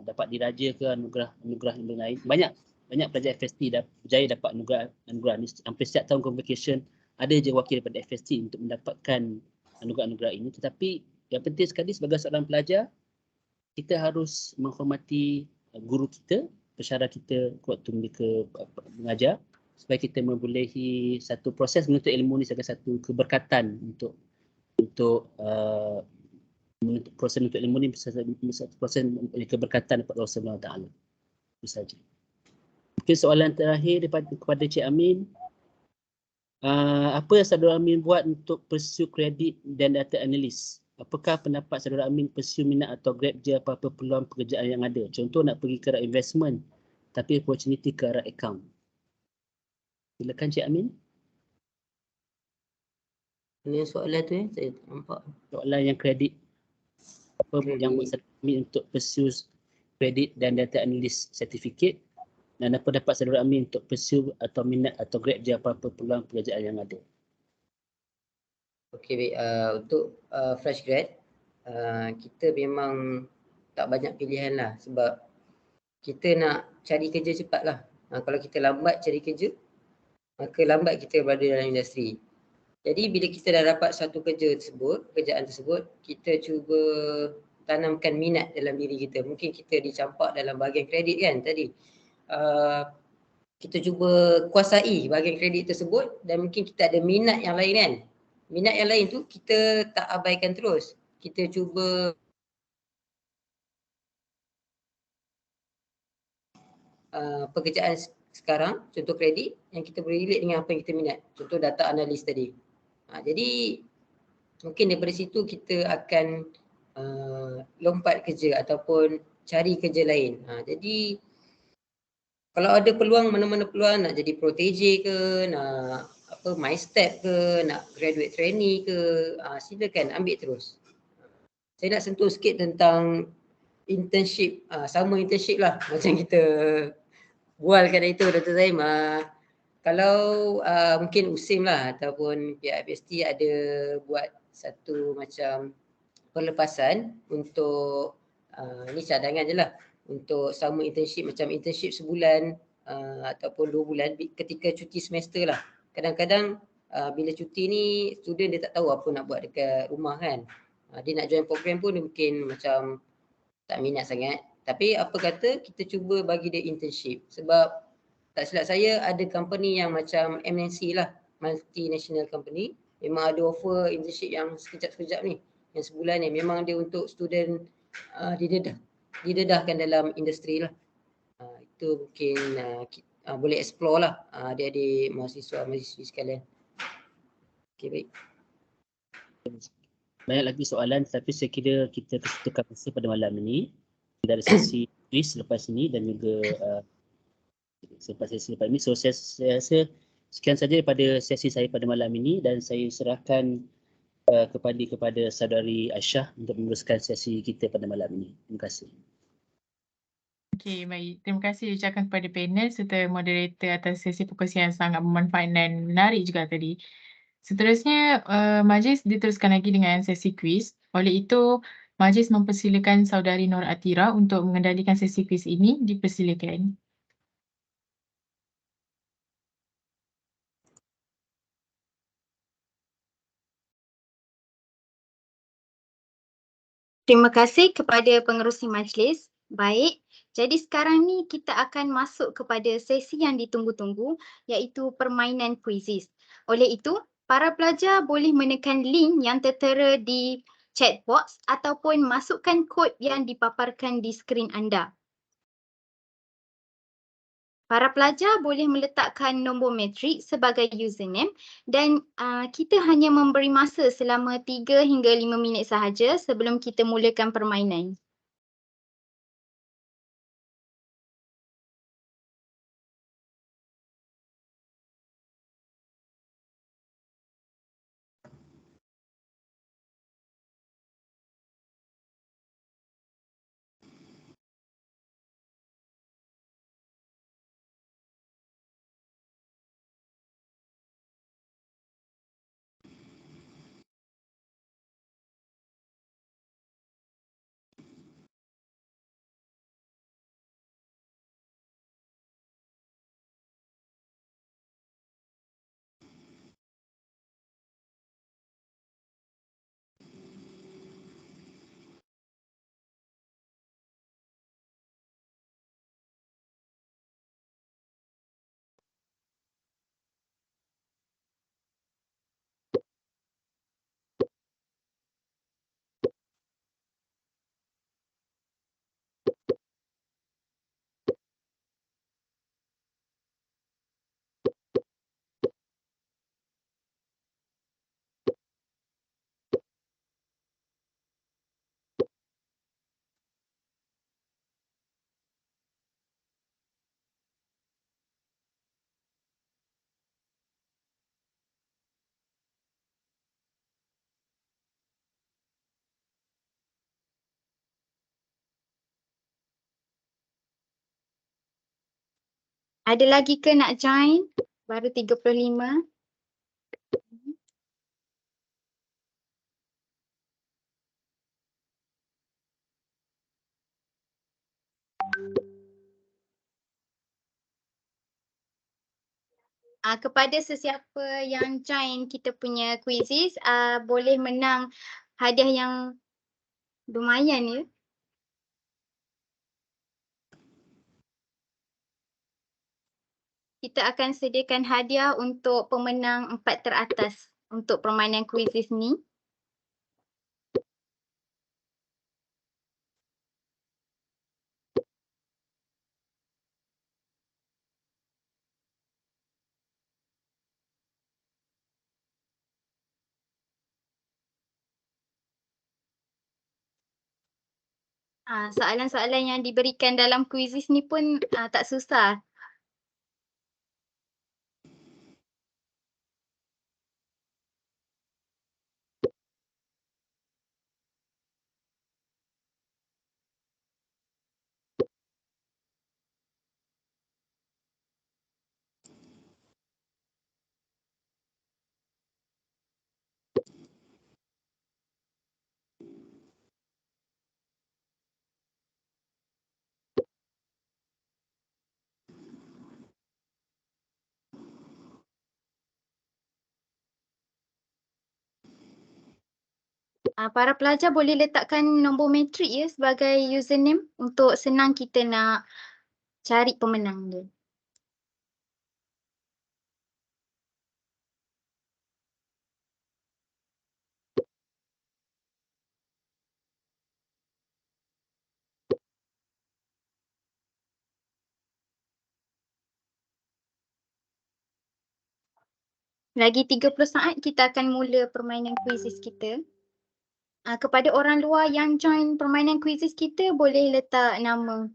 dapat diraja ke anugerah yang lain. Banyak pelajar FST dah berjaya dapat anugerah ni. Hampir setiap tahun convocation ada je wakil daripada FST untuk mendapatkan anugerah-anugerah ini. Tetapi yang penting sekali sebagai seorang pelajar, kita harus menghormati guru kita, pensyarah kita waktu mereka mengajar, supaya kita membolehi satu proses menuntut ilmu ni sebagai satu keberkatan untuk proses menuntut ilmu ni satu proses keberkatan daripada Allah Subhanahu Wa Taala. Itu saja. Mungkin soalan terakhir kepada Cik Amin. Apa yang Saudara Amin buat untuk pursue kredit dan data analis? Apakah pendapat Saudara Amin pursue minat atau grab je apa-apa peluang pekerjaan yang ada? Contoh nak pergi ke arah investment tapi opportunity ke arah account. Silakan Cik Amin. Ini soalan tu saya tak nampak. Soalan yang kredit. Apa yang buat Saudara Amin untuk pursue kredit dan data analis certificate? Dan apa dapat Saudara Amin untuk pursue atau minat atau grab je apa-apa peluang pekerjaan yang ada? Okey, baik. Untuk fresh grad, kita memang tak banyak pilihan lah sebab kita nak cari kerja cepat lah. Kalau kita lambat cari kerja, maka lambat kita berada dalam industri. Jadi bila kita dah dapat satu pekerjaan tersebut, kita cuba tanamkan minat dalam diri kita. Mungkin kita dicampak dalam bahagian kredit kan tadi. Kita cuba kuasai bahagian kredit tersebut dan mungkin kita ada minat yang lain kan. Minat yang lain tu kita tak abaikan terus. Kita cuba pekerjaan sekarang, contoh kredit yang kita boleh relate dengan apa yang kita minat. Contoh data analis tadi. Jadi mungkin daripada situ kita akan lompat kerja ataupun cari kerja lain. Jadi kalau ada peluang, mana-mana peluang nak jadi protege ke, nak my step ke, nak graduate trainee ke, silakan ambil terus. Saya nak sentuh sikit tentang internship, sama internship lah macam kita bualkan itu Dr. Zaim. Kalau mungkin USIM lah ataupun pihak FST ada buat satu macam pelepasan untuk ni cadangan je lah untuk sama internship macam internship sebulan ataupun 2 bulan ketika cuti semester lah. Kadang-kadang bila cuti ni student dia tak tahu apa nak buat dekat rumah kan. Dia nak join program pun dia mungkin macam tak minat sangat. Tapi apa kata kita cuba bagi dia internship sebab tak silap saya ada company yang macam MNC lah, multinational company, memang ada offer internship yang sekejap-sekejap ni, yang sebulan ni memang dia untuk student didedahkan dalam industri lah. Itu mungkin boleh explore lah adik-adik mahasiswa-mahasiswi sekalian. Okay, baik. Banyak lagi soalan tapi saya kira kita tukar masa pada malam ini. Dari sesi quiz selepas ini dan juga selepas sesi lepas ini. So saya rasa sekian saja daripada sesi saya pada malam ini dan saya serahkan kepada saudari Aisyah untuk meneruskan sesi kita pada malam ini. Terima kasih. Okey, baik. Terima kasih ucapkan kepada panel serta moderator atas sesi fokus yang sangat bermanfaat dan menarik juga tadi. Seterusnya, majlis diteruskan lagi dengan sesi kuis. Oleh itu, majlis mempersilakan saudari Nur Atira untuk mengendalikan sesi kuis ini. Dipersilakan. Terima kasih kepada pengerusi majlis. Baik, jadi sekarang ni kita akan masuk kepada sesi yang ditunggu-tunggu iaitu permainan kuisis. Oleh itu, para pelajar boleh menekan link yang tertera di chat box ataupun masukkan kod yang dipaparkan di skrin anda. Para pelajar boleh meletakkan nombor matrik sebagai username dan kita hanya memberi masa selama 3 hingga 5 minit sahaja sebelum kita mulakan permainan. Ada lagi ke nak join? Baru 35. Kepada sesiapa yang join kita punya quizzes, boleh menang hadiah yang lumayan ya. Kita akan sediakan hadiah untuk pemenang 4 teratas untuk permainan quizzes ni. Soalan-soalan yang diberikan dalam quizzes ni pun tak susah. Para pelajar boleh letakkan nombor matrik ya sebagai username untuk senang kita nak cari pemenang dia. Lagi 30 saat kita akan mula permainan quizzes kita. Kepada orang luar yang join permainan quizzes kita boleh letak nama.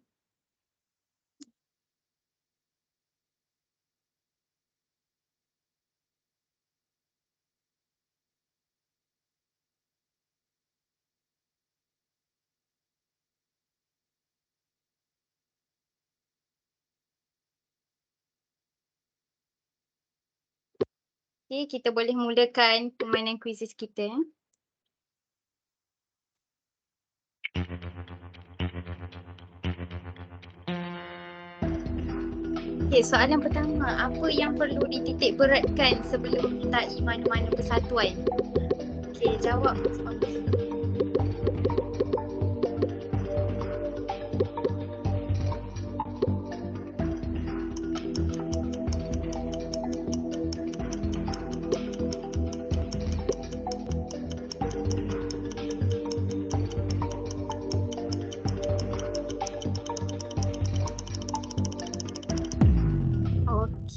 Okay, kita boleh mulakan permainan quizzes kita. Okay, soalan pertama, apa yang perlu dititik beratkan sebelum menyertai mana-mana persatuan? Okay, jawab.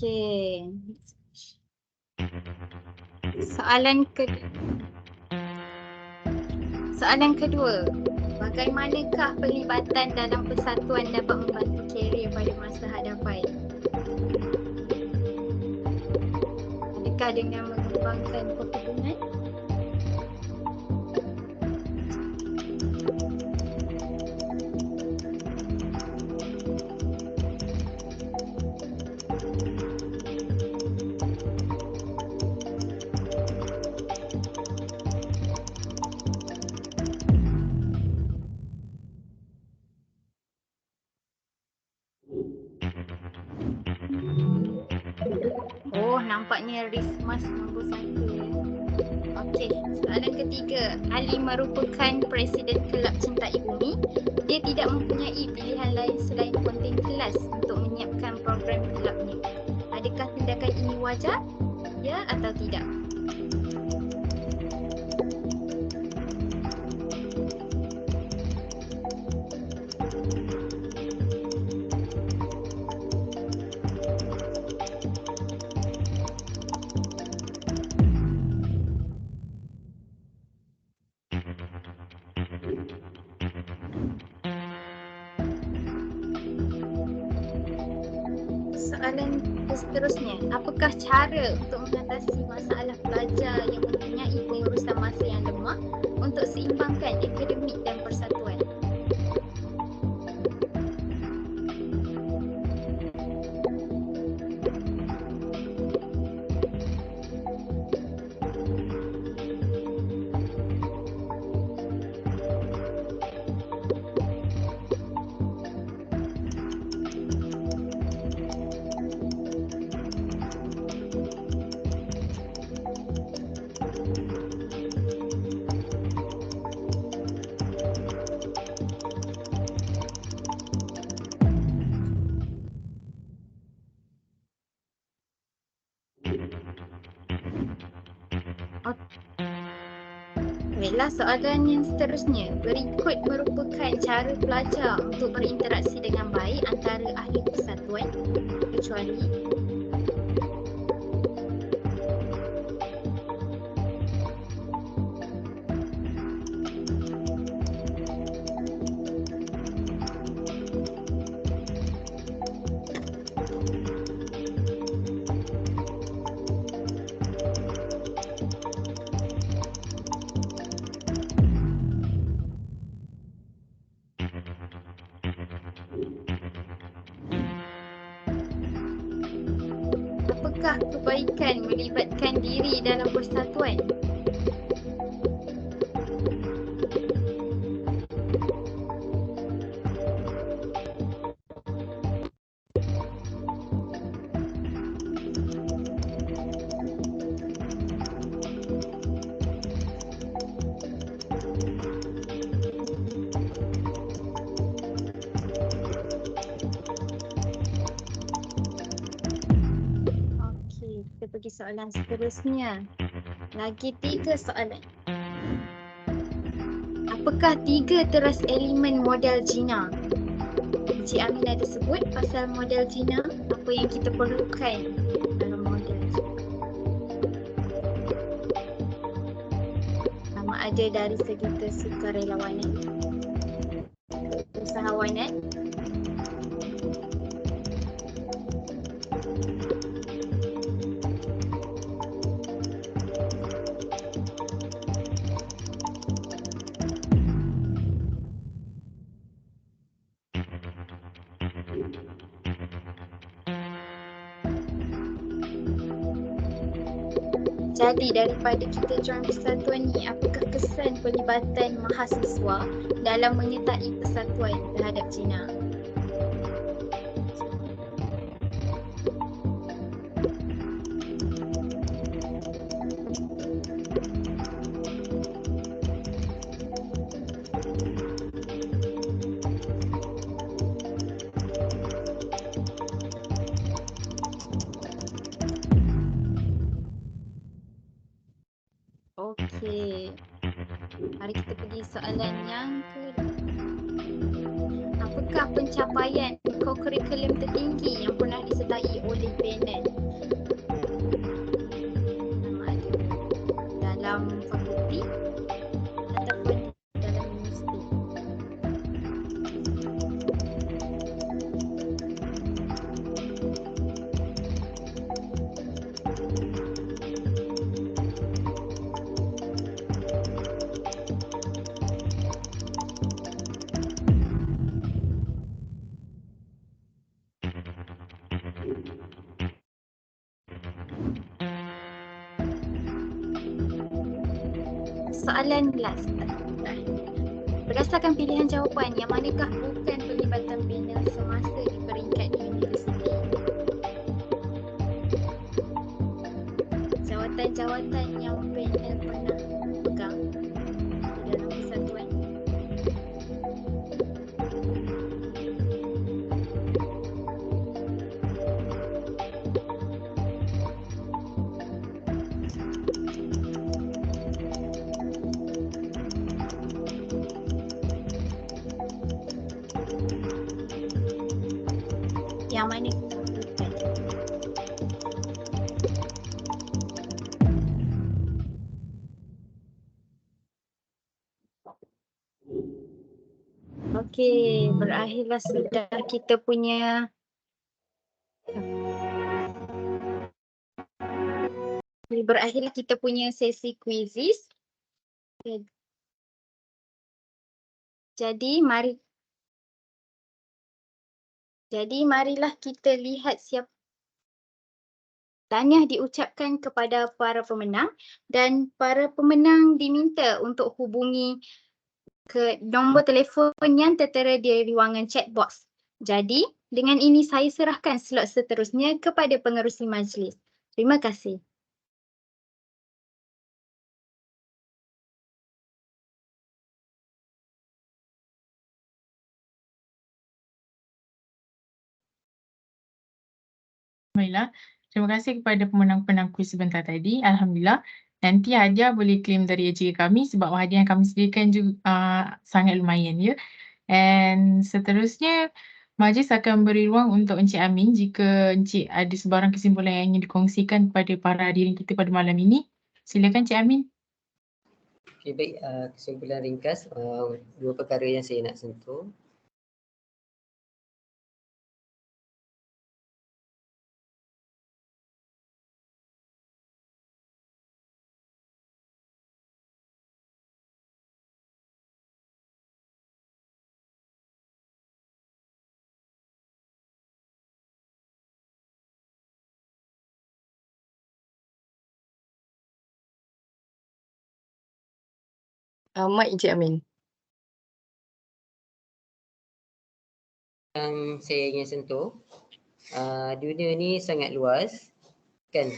Okay. Soalan kedua. Bagaimanakah pelibatan dalam persatuan dapat membantu karier pada masa hadapan? Adakah dengan mengembangkan perhubungan? Nampaknya Rismas nombor 1. Okey, soalan ketiga. Ali merupakan Presiden Kelab Cintai Bumi. Dia tidak mempunyai pilihan lain selain konten kelas untuk menyiapkan program kelabnya. Adakah tindakan ini wajar? Ya atau tidak? Soalan seterusnya, apakah cara untuk mengatasi masalah pelajar yang mempunyai pengurusan masa yang lemah untuk seimbangkan akademik dan persatuan? Baiklah, soalan yang seterusnya. Berikut merupakan cara pelajar untuk berinteraksi dengan baik antara ahli persatuan kecuali apakah kebaikan melibatkan diri dalam persatuan? Okey, kita pergi soalan seterusnya. Lagi 3 soalan. Apakah 3 teras elemen model Gina? Encik Amin ada sebut pasal model Gina, apa yang kita perlukan dalam model Gina. Sama ada dari segi kesukarelawanan, keusahawanan, jadi daripada kita join persatuan ni, apakah kesan pelibatan mahasiswa dalam menyertai persatuan terhadap Cina? Okey. Mari kita pergi soalan yang ke. Apakah pencapaian kokurikulum tertinggi yang pernah disertai oleh BNN? Sama ada dalam fakulti ataupun dalam universiti. Soalan last. Berdasarkan pilihan jawapan, yang manakah bukan pelibatan panel semasa di peringkat universiti? Jawatan-jawatan yang panel pernah pegang di dalam persatuan. Yang mana bukan? Okey, berakhirlah sudah kita punya sesi quizzes. Jadi marilah kita lihat siapa. Tahniah diucapkan kepada para pemenang dan para pemenang diminta untuk hubungi ke nombor telefon yang tertera di ruangan chat box. Jadi, dengan ini saya serahkan slot seterusnya kepada pengerusi majlis. Terima kasih. Baiklah, terima kasih kepada pemenang-pemenang kuis sebentar tadi. Alhamdulillah, Nanti hadiah boleh claim dari AJ kami sebab hadiah yang kami sediakan juga sangat lumayan ya. And seterusnya, majlis akan beri ruang untuk Encik Amin jika Encik ada sebarang kesimpulan yang ingin dikongsikan kepada para hadirin kita pada malam ini. Silakan Encik Amin. Okay, baik, kesimpulan ringkas, dua perkara yang saya nak sentuh. Mic Encik Amin. Yang saya ingin sentuh, dunia ni sangat luas, kan?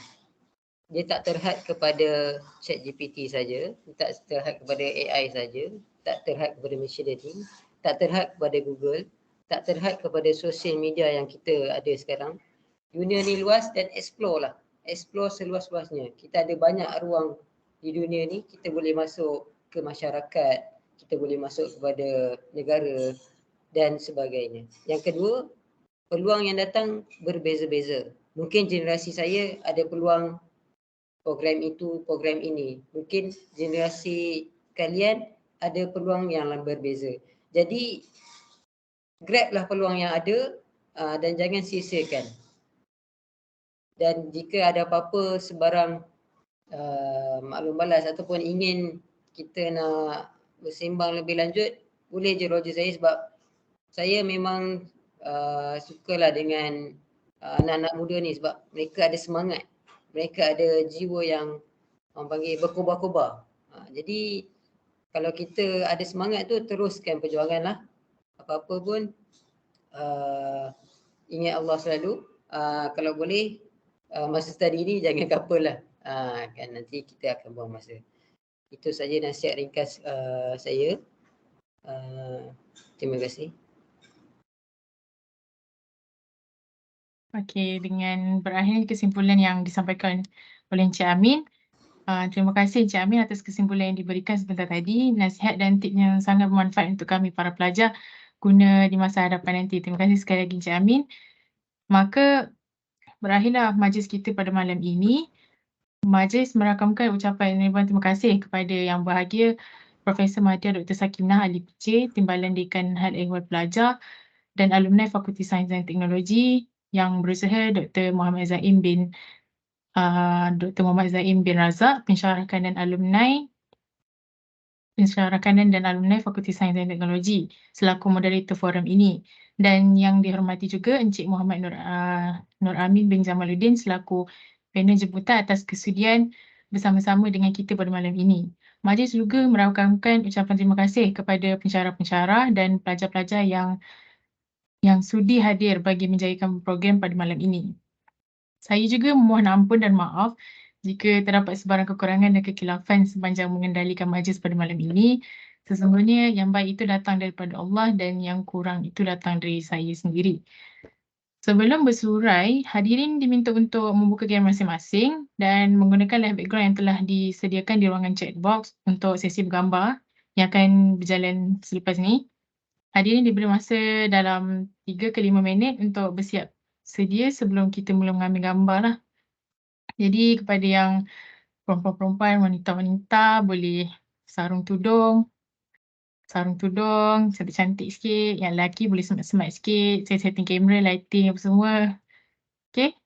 Dia tak terhad kepada ChatGPT saja, tak terhad kepada AI saja, tak terhad kepada machine learning, tak terhad kepada Google, tak terhad kepada sosial media yang kita ada sekarang. Dunia ni luas dan explore lah. Explore seluas-luasnya. Kita ada banyak ruang di dunia ni, kita boleh masuk ke masyarakat, kita boleh masuk kepada negara dan sebagainya. Yang kedua, peluang yang datang berbeza-beza. Mungkin generasi saya ada peluang program itu, program ini. Mungkin generasi kalian ada peluang yang berbeza. Jadi, grablah peluang yang ada dan jangan sia-siakan. Dan jika ada apa-apa sebarang maklum balas ataupun ingin kita nak bersembang lebih lanjut, boleh je Roger saya sebab saya memang sukalah dengan anak-anak muda ni sebab mereka ada semangat. Mereka ada jiwa yang orang panggil berkobar-kobar. Jadi kalau kita ada semangat tu, teruskan perjuangan lah. Apa-apa pun ingat Allah selalu. Kalau boleh masa study ni jangan couple lah. Kan nanti kita akan buang masa. Itu saja nasihat ringkas saya. Terima kasih. Okey, dengan berakhir kesimpulan yang disampaikan oleh Encik Amin, terima kasih Encik Amin atas kesimpulan yang diberikan sebentar tadi. Nasihat dan tip yang sangat bermanfaat untuk kami para pelajar guna di masa hadapan nanti. Terima kasih sekali lagi Encik Amin. Maka berakhirlah majlis kita pada malam ini. Majlis merakamkan ucapan ribuan terima kasih kepada Yang Berbahagia Profesor Madya Dr. Sakinah Ali PC, Timbalan Dekan Hal Ehwal Pelajar dan alumni Fakulti Sains dan Teknologi yang berusaha Dr. Muhammad Zaim bin Razak, pensyarah kanan dan alumni Fakulti Sains dan Teknologi selaku moderator forum ini. Dan yang dihormati juga Encik Muhammad Nur Amin bin Jamaluddin selaku panel jemputan atas kesudian bersama-sama dengan kita pada malam ini. Majlis juga merakamkan ucapan terima kasih kepada pensyarah-pensyarah dan pelajar-pelajar yang sudi hadir bagi menjayakan program pada malam ini. Saya juga memohon ampun dan maaf jika terdapat sebarang kekurangan dan kekhilafan sepanjang mengendalikan majlis pada malam ini. Sesungguhnya yang baik itu datang daripada Allah dan yang kurang itu datang dari saya sendiri. Sebelum bersurai, hadirin diminta untuk membuka kamera masing-masing dan menggunakan live background yang telah disediakan di ruangan chat box untuk sesi bergambar yang akan berjalan selepas ini. Hadirin diberi masa dalam 3 ke 5 minit untuk bersiap sedia sebelum kita mula mengambil gambar lah. Jadi kepada yang perempuan-perempuan, wanita-wanita boleh sarung tudung, cantik-cantik sikit. Yang lelaki boleh smart-smart sikit, saya setting kamera, lighting apa semua. Okay.